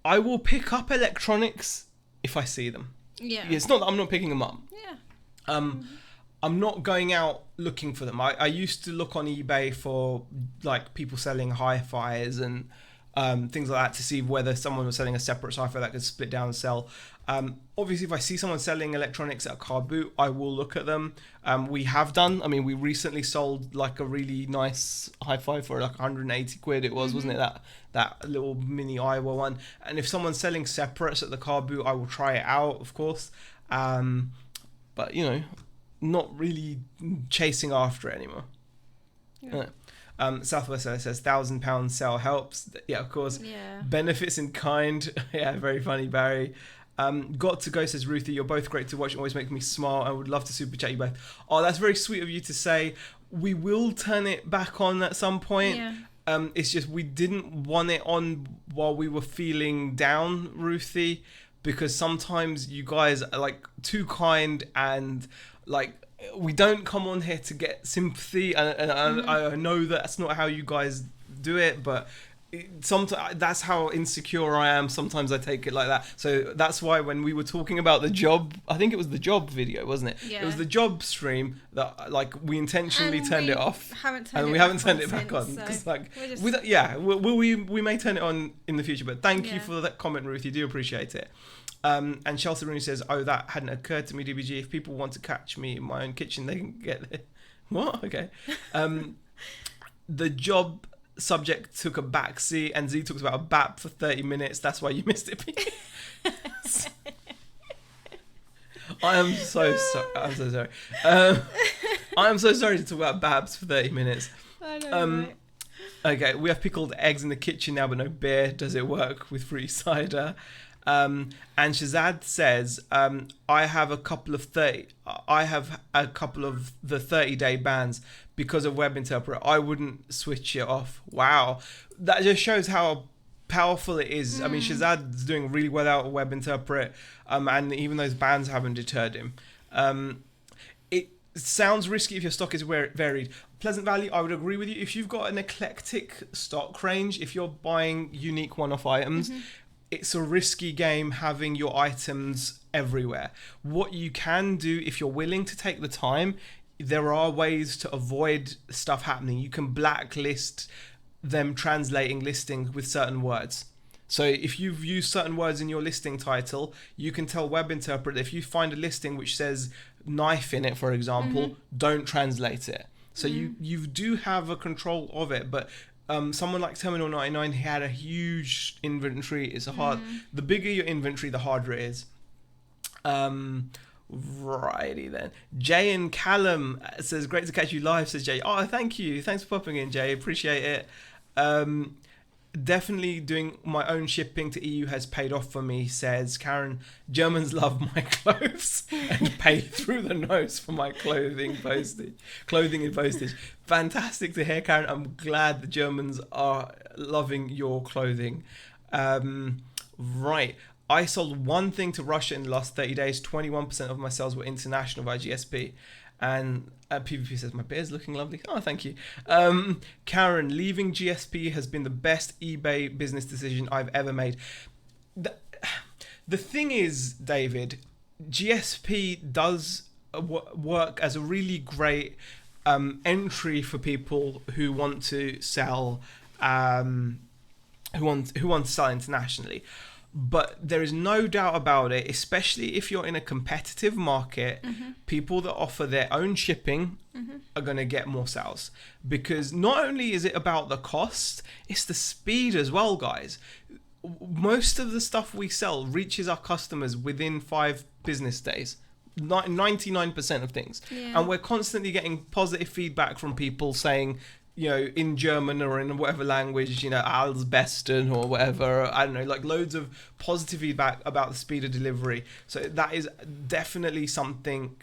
will pick up electronics if I see them. Yeah. It's not that I'm not picking them up. Yeah. I'm not going out looking for them. I used to look on eBay for like people selling hi-fis and things like that to see whether someone was selling a separate hi-fi that could split down and sell. Obviously, if I see someone selling electronics at a car boot, I will look at them. We have done. I mean, we recently sold like a really nice hi-fi for like 180 quid. It was, wasn't it? That little mini Iowa one. And if someone's selling separates at the car boot, I will try it out, of course. But you know, not really chasing after it anymore. Yeah. Southwest says £1,000 sale helps. Yeah, of course. Yeah. Benefits in kind. Yeah, very funny, Barry. Got to go, says Ruthie. You're both great to watch and always make me smile. I would love to super chat you both. Oh, that's very sweet of you to say. We will turn it back on at some point. Yeah. It's just we didn't want it on while we were feeling down, Ruthie, because sometimes you guys are like too kind and like we don't come on here to get sympathy, and I know that's not how you guys do it, but sometimes that's how insecure I am. Sometimes I take it like that. So that's why when we were talking about the job, I think it was the job video, wasn't it? Yeah. It was the job stream that like we intentionally turned it off, we haven't turned it back on because so like we may turn it on in the future. But thank you for that comment, Ruth. You do appreciate it. And Chelsea Rooney says, "Oh, that hadn't occurred to me, DBG. If people want to catch me in my own kitchen, they can get there." What? Okay. The job subject took a back seat, and Z talks about a BAP for 30 minutes. That's why you missed it. I am so sorry. I'm so sorry. I am so sorry to talk about BAPs for 30 minutes. I know, right? Okay, we have pickled eggs in the kitchen now, but no beer. Does it work with free cider? And Shazad says, I have a couple of the 30-day bans because of web interpreter. I wouldn't switch it off. Wow. That just shows how powerful it is. I mean, Shazad's doing really well out of web interpret, and even those bans haven't deterred him. It sounds risky if your stock is varied. Pleasant Value, I would agree with you. If you've got an eclectic stock range, if you're buying unique one-off items, it's a risky game having your items everywhere. What you can do, if you're willing to take the time, there are ways to avoid stuff happening. You can blacklist them translating listings with certain words. So if you've used certain words in your listing title, you can tell Web Interpret if you find a listing which says knife in it, for example, don't translate it. So you do have a control of it, but someone like Terminal 99, he had a huge inventory. It's a hard. The bigger your inventory, the harder it is. Righty then. Jay and Callum says, great to catch you live, says Jay. Oh, thank you. Thanks for popping in, Jay. Appreciate it. Definitely doing my own shipping to EU has paid off for me, says Karen. Germans love my clothes and pay through the nose for my clothing and postage. Fantastic to hear, Karen. I'm glad the Germans are loving your clothing. Right. I sold one thing to Russia in the last 30 days. 21% of my sales were international by GSP. And PvP says, my beard's looking lovely. Oh, thank you. Karen, leaving GSP has been the best eBay business decision I've ever made. The thing is, David, GSP does work as a really great entry for people who want to sell, who want to sell internationally. But there is no doubt about it, especially if you're in a competitive market, people that offer their own shipping are going to get more sales. Because not only is it about the cost, it's the speed as well, guys. Most of the stuff we sell reaches our customers within 5 business days. 99% of things. Yeah. And we're constantly getting positive feedback from people saying in German or in whatever language, als besten or whatever. I don't know, like loads of positive feedback about the speed of delivery. So that is definitely something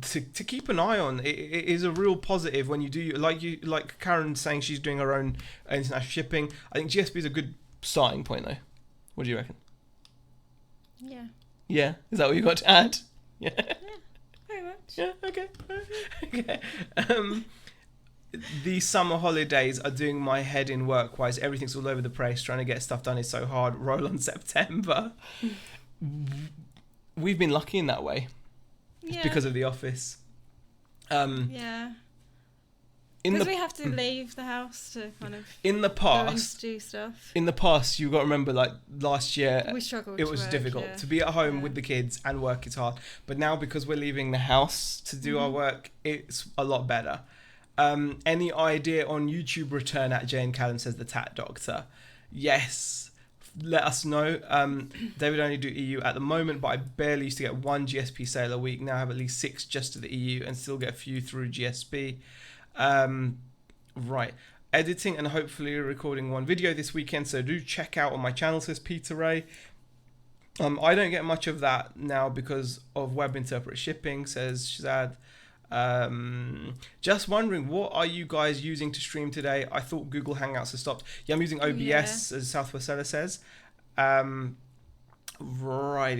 to keep an eye on. It is a real positive when you do, like Karen saying she's doing her own international shipping. I think GSP is a good starting point though. What do you reckon? Yeah. Yeah, is that what you got to add? Yeah. Yeah, very much. Yeah. Okay. Okay. These summer holidays are doing my head in work-wise. Everything's all over the place. Trying to get stuff done is so hard. Roll on September. We've been lucky in that way. Yeah. Because of the office. Yeah. Because we have to leave the house to kind of in the go past and do stuff. in the past, you've got to remember, like last year, We struggled. it was difficult to be at home with the kids and work. It's hard, but now because we're leaving the house to do our work, it's a lot better. Any idea on YouTube return at Jane Callum, says the Tat Doctor? Yes, let us know. David only do EU at the moment, but I barely used to get one GSP sale a week. Now I have at least 6 just to the EU and still get a few through GSP. Right, editing and hopefully recording one video this weekend, so do check out on my channel, says Peter Ray. I don't get much of that now because of web interpret shipping, says Shazad. Just wondering, what are you guys using to stream today? I thought Google Hangouts had stopped. Yeah, I'm using OBS, as Southwest Seller says. Righty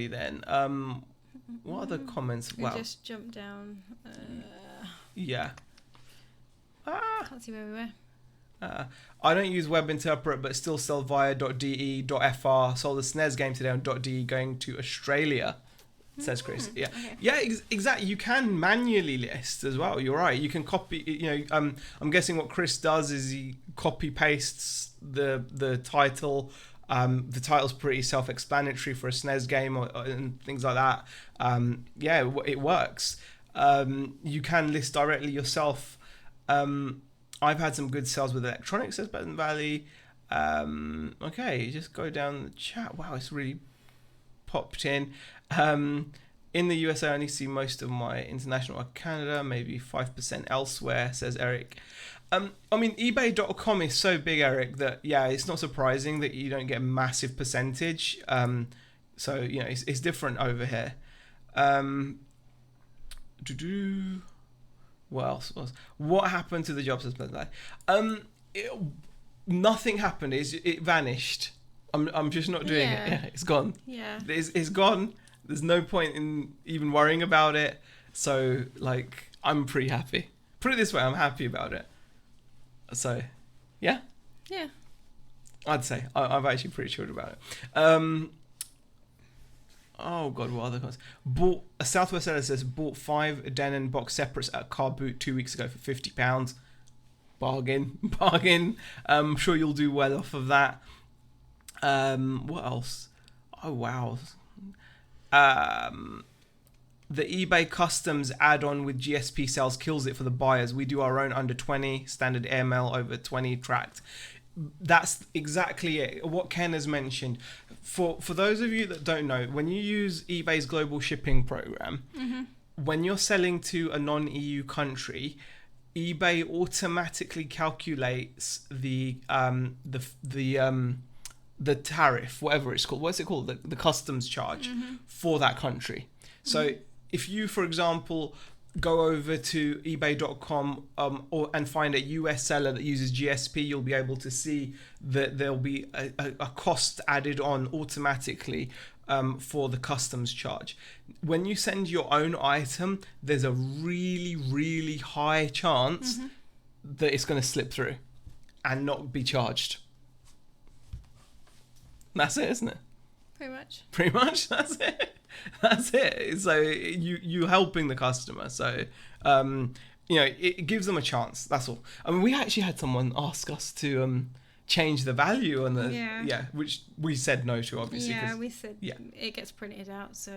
then. What are the comments? We just jumped down. Yeah. Can't see where we were. I don't use web interpret, but still sell via .de.fr. Sold a SNES game today on .de going to Australia, says Chris. Yeah, okay. Yeah, exactly. You can manually list as well. You're right. You can copy. I'm guessing what Chris does is he copy pastes the title. The title's pretty self-explanatory for a SNES game and things like that. Yeah, it works. You can list directly yourself. I've had some good sales with electronics, says Pleasant Valley. Okay, just go down the chat. Wow, it's really popped in. In the US, I only see most of my international or Canada, maybe 5% elsewhere, says Eric. I mean, eBay.com is so big, Eric, that, yeah, it's not surprising that you don't get a massive percentage. So, it's different over here. What else? What happened to the job? Nothing happened. It vanished. I'm just not doing it. Yeah, it's gone. Yeah. It's gone. There's no point in even worrying about it. So, I'm pretty happy. Put it this way, I'm happy about it. So, yeah. Yeah. I'd say. I'm actually pretty chilled about it. Oh God, what other cars? Bought a Southwest Seller says bought 5 Denon box separates at Car Boot 2 weeks ago for £50. Bargain. I'm sure you'll do well off of that. What else? Oh wow. The eBay customs add-on with GSP sales kills it for the buyers. We do our own under 20 standard airmail over 20 tracked. That's exactly it. What Ken has mentioned. For those of you that don't know, when you use eBay's global shipping program, when you're selling to a non-EU country, eBay automatically calculates the tariff, whatever it's called. What's it called? The customs charge for that country. So if you, for example, go over to ebay.com and find a US seller that uses GSP, you'll be able to see that there'll be a cost added on automatically for the customs charge. When you send your own item, there's a really, really high chance that it's going to slip through and not be charged. That's it, isn't it? Pretty much, that's it. That's it. So you helping the customer. So it gives them a chance. That's all. I mean, we actually had someone ask us to change the value on the which we said no to, obviously. Yeah, we said it gets printed out, so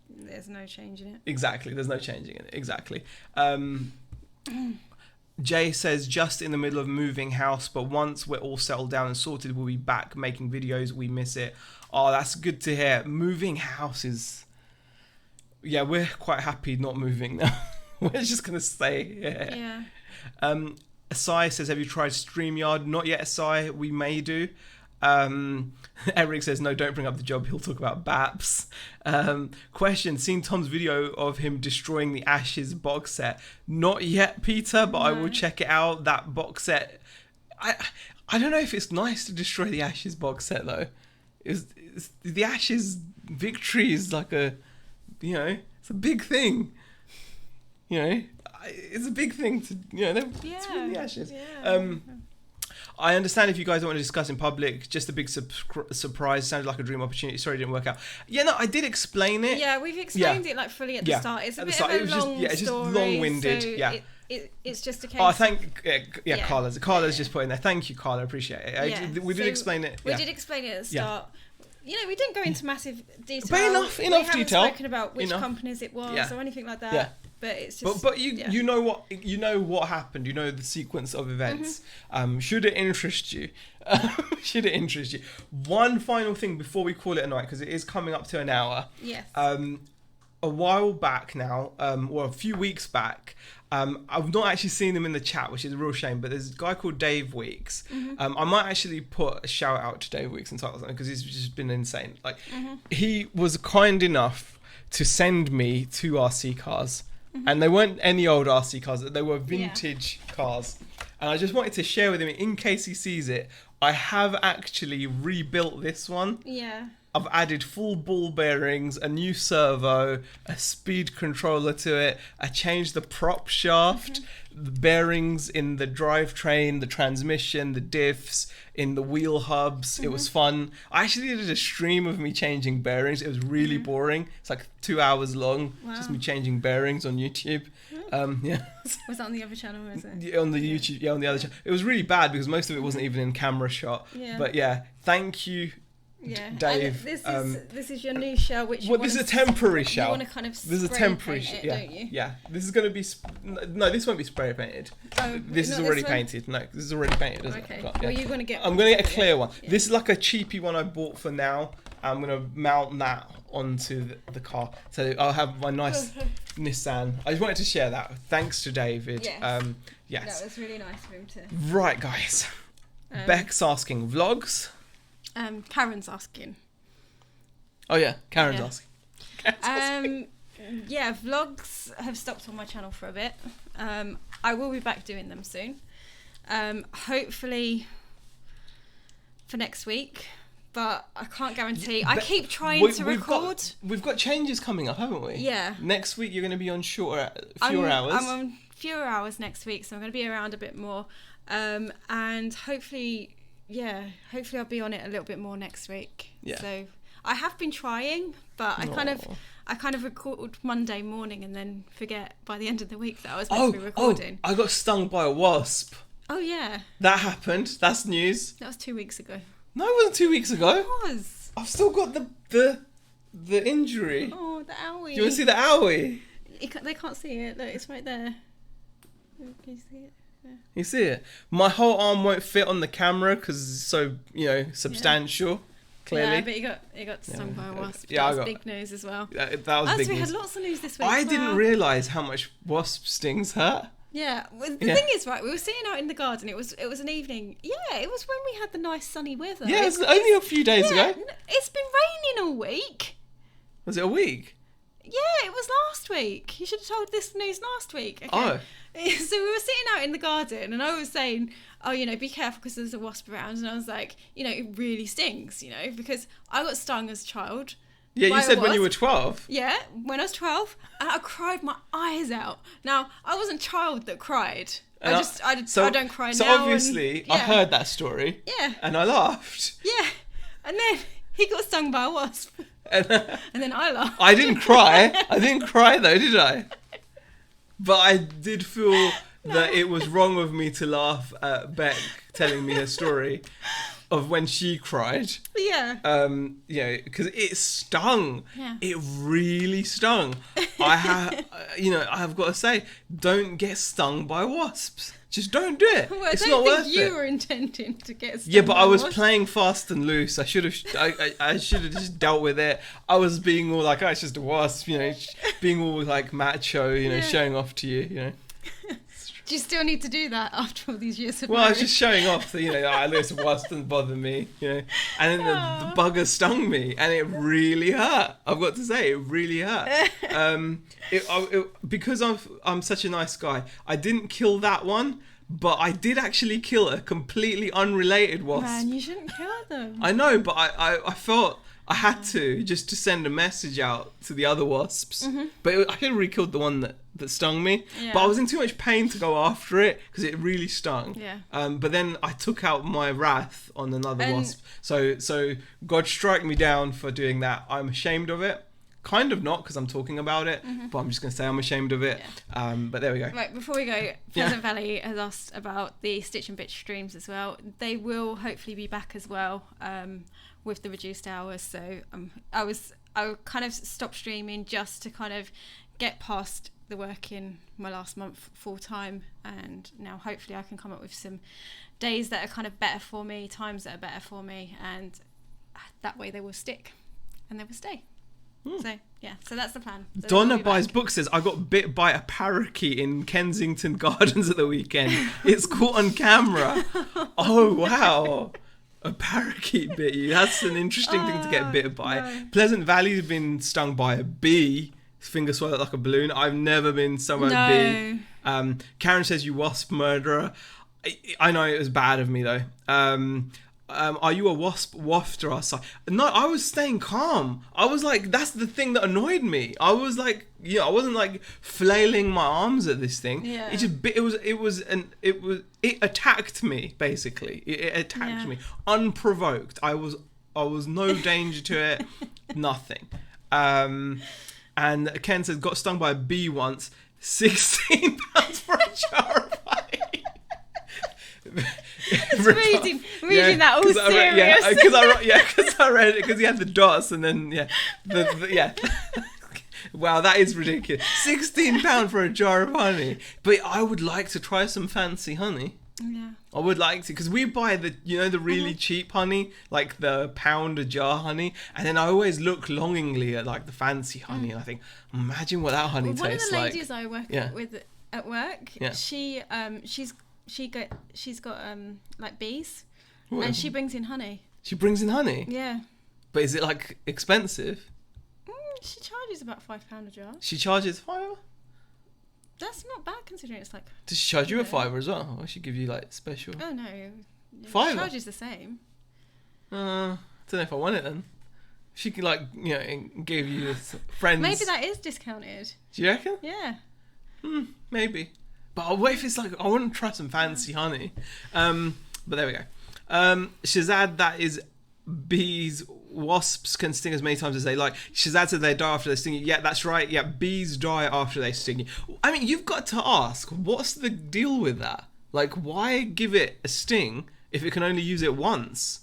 there's no changing it. Exactly, there's no changing it. Exactly. Jay says, just in the middle of moving house, but once we're all settled down and sorted, we'll be back making videos. We miss it. Oh, that's good to hear. Moving house is... Yeah, we're quite happy not moving now. We're just going to stay here. Yeah. Asai says, have you tried StreamYard? Not yet, Asai. We may do. Eric says, no, don't bring up the job. He'll talk about BAPS. Question, seen Tom's video of him destroying the Ashes box set? Not yet, Peter, but I will check it out. That box set, I don't know if it's nice to destroy the Ashes box set, though. The Ashes victory is like a, it's a big thing. It's a big thing to, to win the Ashes. Yeah. I understand if you guys don't want to discuss in public. Just a big surprise. Sounded like a dream opportunity. Sorry, it didn't work out. Yeah, no, I did explain it. Yeah, we've explained it like fully at the start. It's a bit of a long story. It's just long-winded. So it's just a case. Oh, Carla's just put in there. Thank you, Carla. Appreciate it. We did explain it. We did explain it at the start. We didn't go into massive detail. But enough we haven't detail. Spoken about which companies it was or anything like that. Yeah. But it's just. But you know what happened. You know the sequence of events. Mm-hmm. Should it interest you? One final thing before we call it a night, because it is coming up to an hour. Yes. A while back now, or a few weeks back, I've not actually seen him in the chat, which is a real shame, but there's a guy called Dave Weeks. Mm-hmm. I might actually put a shout out to Dave Weeks and title something, because he's just been insane. He was kind enough to send me 2 RC cars. Mm-hmm. And they weren't any old RC cars, they were vintage cars. And I just wanted to share with him, in case he sees it, I have actually rebuilt this one. Yeah. I've added full ball bearings, a new servo, a speed controller to it. I changed the prop shaft, the bearings in the drivetrain, the transmission, the diffs, in the wheel hubs. It was fun. I actually did a stream of me changing bearings. It was really boring. It's like 2 hours long. Wow. Just me changing bearings on YouTube. Was that on the other channel, was it? Yeah, on the YouTube, on the other channel. It was really bad because most of it wasn't even in camera shot. Yeah. But thank you. Yeah, Dave. This is your new shell, which this is a temporary shell. You want to kind of this is a temporary paint it, don't you? Yeah, this is going to be no, this won't be spray painted. Oh, this is already painted. No, this is already painted, isn't it? Well, you're going to get. I'm going to get a clear one. Yeah. This is like a cheapy one I bought for now. I'm going to mount that onto the car, so I'll have my nice Nissan. I just wanted to share that. Thanks to David. Yes. That was really nice of him to. Right, guys. Beck's asking vlogs. Karen's asking. Oh yeah, Karen's asking. Vlogs have stopped on my channel for a bit. I will be back doing them soon. Hopefully for next week, but I can't guarantee. I keep trying to record. We've got changes coming up, haven't we? Yeah. Next week you're going to be on fewer hours. I'm on fewer hours next week, so I'm going to be around a bit more. And hopefully I'll be on it a little bit more next week. Yeah. So I have been trying, but I kind of record Monday morning and then forget by the end of the week that I was meant to be recording. I got stung by a wasp. Oh yeah. That happened. That's news. That was 2 weeks ago. No, it wasn't 2 weeks ago. It was. I've still got the injury. Oh, the owie. Do you want to see the owie? They can't see it. Look, it's right there. Can you see it? Yeah. You see it? My whole arm won't fit on the camera because it's so, substantial. Yeah. Clearly. Yeah, but you got stung by a wasp. Yeah, that was big news as well. That was big news. We had lots of news this week. I didn't realise how much wasp stings hurt. Yeah, the thing is, right, we were sitting out in the garden. It was an evening. Yeah, it was when we had the nice sunny weather. Yeah, it was only a few days ago. It's been raining all week. Was it a week? Yeah, it was last week. You should have told this news last week. Okay. Oh. So we were sitting out in the garden and I was saying, be careful because there's a wasp around. And I was like, it really stings, because I got stung as a child. Yeah, you said when you were 12. Yeah, when I was 12. And I cried my eyes out. Now, I wasn't a child that cried. I don't cry now. So obviously, I heard that story. Yeah. And I laughed. Yeah. And then he got stung by a wasp. And then I laughed. I didn't cry. I didn't cry though, did I? But I did feel that it was wrong of me to laugh at Beck telling me her story of when she cried. Yeah. Because it stung. Yeah. It really stung. I've got to say, don't get stung by wasps. Just don't do it. Well, it's not worth it. You were intending to get stung. Yeah, but I was playing fast and loose. I should have. I should have just dealt with it. I was being all like, it's just a wasp, being all like macho, showing off to you, It's Do you still need to do that after all these years of Well, I was marriage? just showing off that, at least a wasp didn't bother me, And then the bugger stung me, and it really hurt. I've got to say, it really hurt. Because I'm such a nice guy, I didn't kill that one, but I did actually kill a completely unrelated wasp. Man, you shouldn't kill them. I know, but I felt I had to, just to send a message out to the other wasps. Mm-hmm. But I could have really killed the one that stung me. Yeah. But I was in too much pain to go after it because it really stung. Yeah. But then I took out my wrath on another wasp. So God strike me down for doing that. I'm ashamed of it. Kind of not, because I'm talking about it, but I'm just going to say I'm ashamed of it. Yeah. But there we go. Right, before we go, Pleasant Valley has asked about the Stitch and Bitch streams as well. They will hopefully be back as well with the reduced hours. So I kind of stopped streaming just to kind of get past the work in my last month full time, and now hopefully I can come up with some days that are kind of better for me, times that are better for me, and that way they will stick and they will stay. So that's the plan. So Donna Buys Book says, I got bit by a parakeet in Kensington Gardens at the weekend. It's caught on camera. Oh, wow. A parakeet bit you. That's an interesting thing to get bit by. No. Pleasant Valley's been stung by a bee. Finger swelled like a balloon. I've never been stung by a bee. Karen says, you wasp murderer. I know it was bad of me, though. Are you a wasp wafter? No, I was staying calm. I was like, that's the thing that annoyed me. I was like, I wasn't like flailing my arms at this thing. Yeah. It attacked me, basically. It attacked me unprovoked. I was no danger to it. Nothing. And Ken says, got stung by a bee once. £16 for a jar of honey. reading that all serious. Because I read it because he had the dots, and then Wow, that is ridiculous. £16 for a jar of honey. But I would like to try some fancy honey. Yeah. I would like to, because we buy the really cheap honey, like the pound a jar honey, and then I always look longingly at like the fancy honey, and I think, imagine what that honey tastes like. One of the ladies I work with at work, she's got like bees, and she brings in honey. She brings in honey? Yeah. But is it like expensive? She charges about £5 a jar. She charges £5? That's not bad considering it's like... Does she charge you a £5 as well? Or she give you like special? Oh no. £5? She charges the same. I don't know if I want it then. She could like, give you friends. Maybe that is discounted. Do you reckon? Yeah. Maybe. But what if it's like, I want to try some fancy honey. But there we go. Shazad, that is bees. Wasps can sting as many times as they like. Shazad said they die after they sting you. Yeah, that's right. Yeah, bees die after they sting you. I mean, you've got to ask, what's the deal with that? Like, why give it a sting if it can only use it once?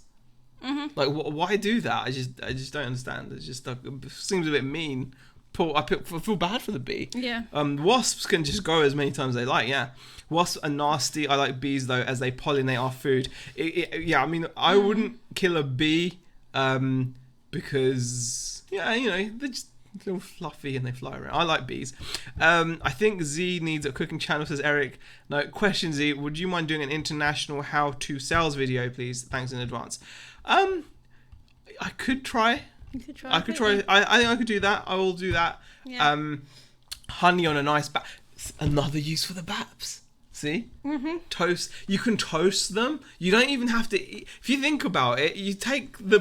Mm-hmm. Like, why do that? I just don't understand. It just it seems a bit mean. I feel bad for the bee. Yeah. Wasps can just go as many times as they like. Yeah. Wasps are nasty. I like bees though, as they pollinate our food. I mean, I wouldn't kill a bee. Because they're just a little fluffy and they fly around. I like bees. I think Z needs a cooking channel, says Eric. No, question Z, would you mind doing an international how-to sales video, please? Thanks in advance. I could try. You could try. I could try. I think I could do that. I will do that. Yeah. Honey on a nice another use for the baps. See? Mm-hmm. Toast. You can toast them. You don't even have to eat. If you think about it, you take the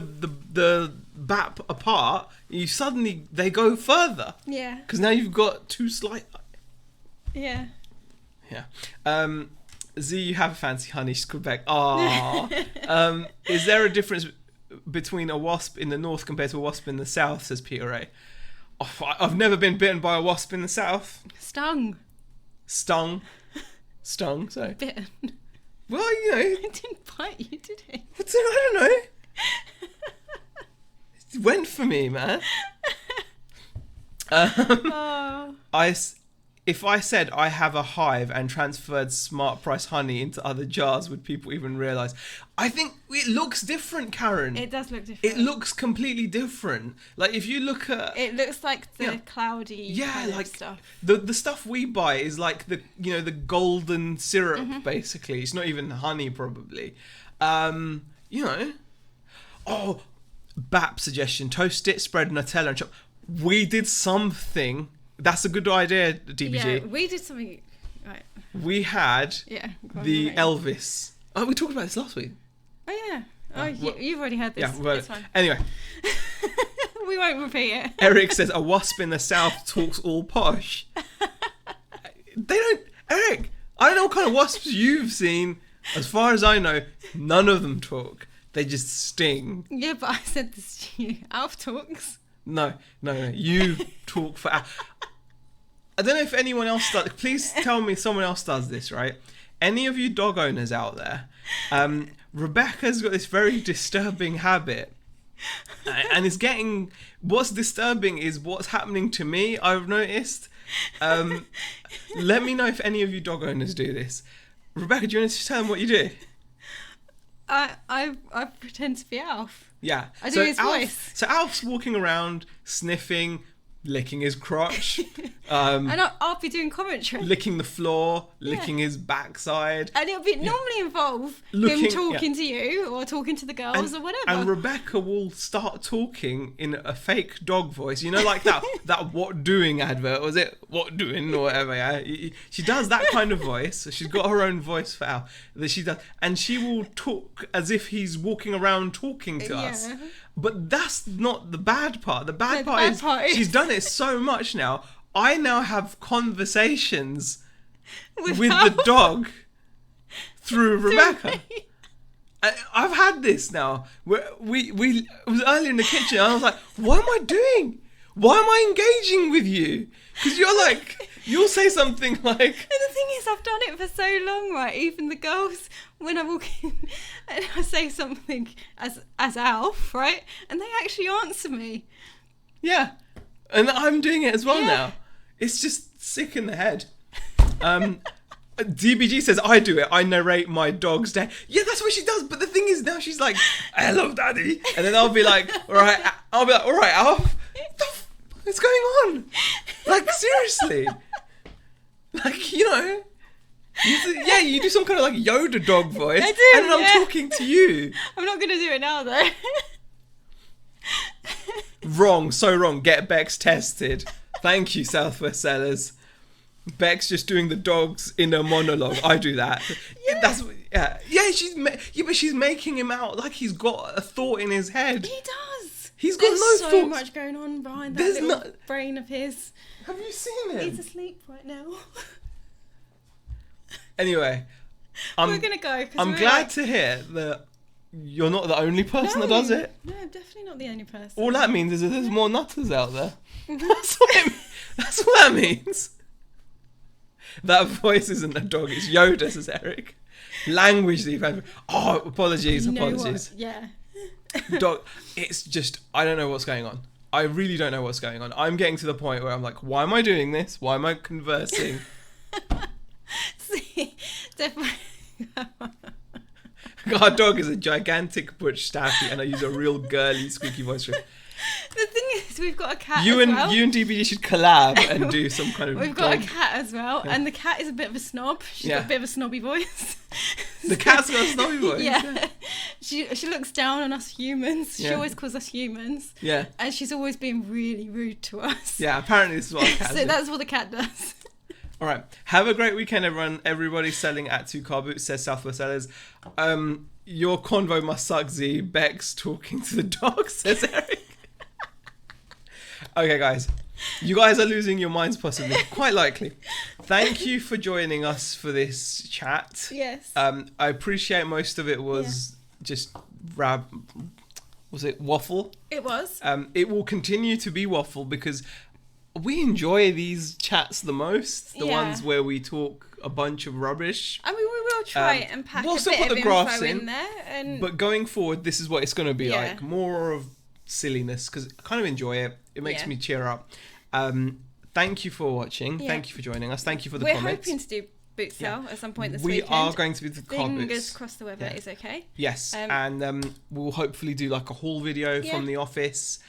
bap apart, they go further. Yeah. Because now you've got two slight. Yeah. Yeah. Z, you have a fancy honey. She's Quebec. Aww. Is there a difference between a wasp in the north compared to a wasp in the south, says Peter A. Oh, I've never been bitten by a wasp in the south. Stung, sorry. bitten. Well, It didn't bite you, did it? I don't know. It went for me, man. if I said I have a hive and transferred smart price honey into other jars, would people even realise? I think it looks different, Karen. It does look different. It looks completely different. Like if you look at, it looks like the cloudy kind like of stuff. The stuff we buy is like the the golden syrup basically. It's not even honey probably. Oh, BAP suggestion: toast it, spread Nutella and chop. We did something. That's a good idea, DBG. Yeah, we did something. Right. We had the right. Elvis. Oh, we talked about this last week. Oh yeah. Oh, you've already heard this. Yeah, well, it's fine. Anyway, we won't repeat it. Eric says a wasp in the south talks all posh. They don't, Eric. I don't know what kind of wasps you've seen. As far as I know, none of them talk. They just sting. Yeah, but I said this to you. Alf talks. No. You talk for. I don't know if anyone else does. Please tell me someone else does this, right? Any of you dog owners out there? Rebecca's got this very disturbing habit, and it's getting. What's disturbing is what's happening to me. I've noticed. Let me know if any of you dog owners do this. Rebecca, do you want to tell them what you do? I pretend to be Alf. Yeah. I do his voice. So Alf's walking around, sniffing, licking his crotch, and I'll be doing commentary. licking the floor, licking his backside. And it'll be normally involve him talking to you or talking to the girls or whatever. And Rebecca will start talking in a fake dog voice. You know, like that What Doing advert. Was it What Doing or whatever? Yeah? She does that kind of voice. She's got her own voice for Al that she does. And she will talk as if he's walking around talking to us. But that's not the bad part. The bad part is she's done it so much now. I now have conversations with the dog through Rebecca. I've had this now. We it was earlier in the kitchen. I was like, what am I doing? Why am I engaging with you? Because you'll say something like... And the thing is, I've done it for so long, right? Even the girls, when I walk in and I say something as Alf, right? And they actually answer me. Yeah. And I'm doing it as well now. It's just sick in the head. DBG says, I do it. I narrate my dog's day. Yeah, that's what she does. But the thing is, now she's like, hello, daddy. And then I'll be like, all right, Alf. What's going on? Like, seriously. Like, you do some kind of like Yoda dog voice. I do, and then I'm talking to you. I'm not going to do it now, though. Wrong, so wrong. Get Bex tested. Thank you, Southwest Sellers. Bex just doing the dog's inner monologue. I do that. But she's making him out like he's got a thought in his head. He does. He's got There's no so thoughts. much going on behind that little brain of his. Have you seen him? He's asleep right now. Anyway, we're gonna go. I'm glad to hear that you're not the only person that does it. No, I'm definitely not the only person. All that means is that there's more nutters out there. That's what that means. That voice isn't a dog, it's Yoda, says Eric. Language that you've had. Oh, apologies. Yeah. Dog, it's just, I don't know what's going on. I really don't know what's going on. I'm getting to the point where I'm like, why am I doing this? Why am I conversing? See, definitely. Our dog is a gigantic butch staffy, and I use a real girly squeaky voice for him. The thing is, we've got a cat you as and well. You and DBD should collab and do some kind of We've got a cat as well, and the cat is a bit of a snob. She's got a bit of a snobby voice. The cat's got a snobby voice? Yeah. She looks down on us humans. She always calls us humans. Yeah. And she's always been really rude to us. Yeah, apparently this is what a cat So that's what the cat does. All right. Have a great weekend, everyone. Everybody's selling at 2 car boots, says Southwest Sellers. Your convo must suck, Z. Bex talking to the dog, says Eric. Okay, guys. You guys are losing your minds, possibly. Quite likely. Thank you for joining us for this chat. Yes. I appreciate most of it was just was it waffle? It was. It will continue to be waffle because we enjoy these chats the most. The ones where we talk a bunch of rubbish. I mean, we will try and pack we'll a still bit put of the graphs info in there. But going forward, this is what it's going to be like. More of silliness because I kind of enjoy it. It makes me cheer up. Thank thank you for watching. Yeah. Thank you for joining us. Thank you for the We're comments. hoping to do boot sale at some point this We weekend. are going to be the car Fingers boots. crossed the weather is okay. Yes, and we'll hopefully do like a haul video from the office.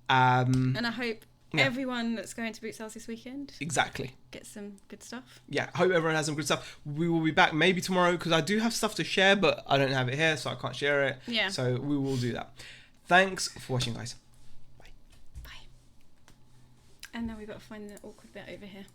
And I hope everyone that's going to boot sales this weekend gets some good stuff. Yeah, hope everyone has some good stuff. We will be back maybe tomorrow because I do have stuff to share, but I don't have it here, so I can't share it. Yeah. So we will do that. Thanks for watching, guys. Bye. And now we've got to find the awkward bit over here.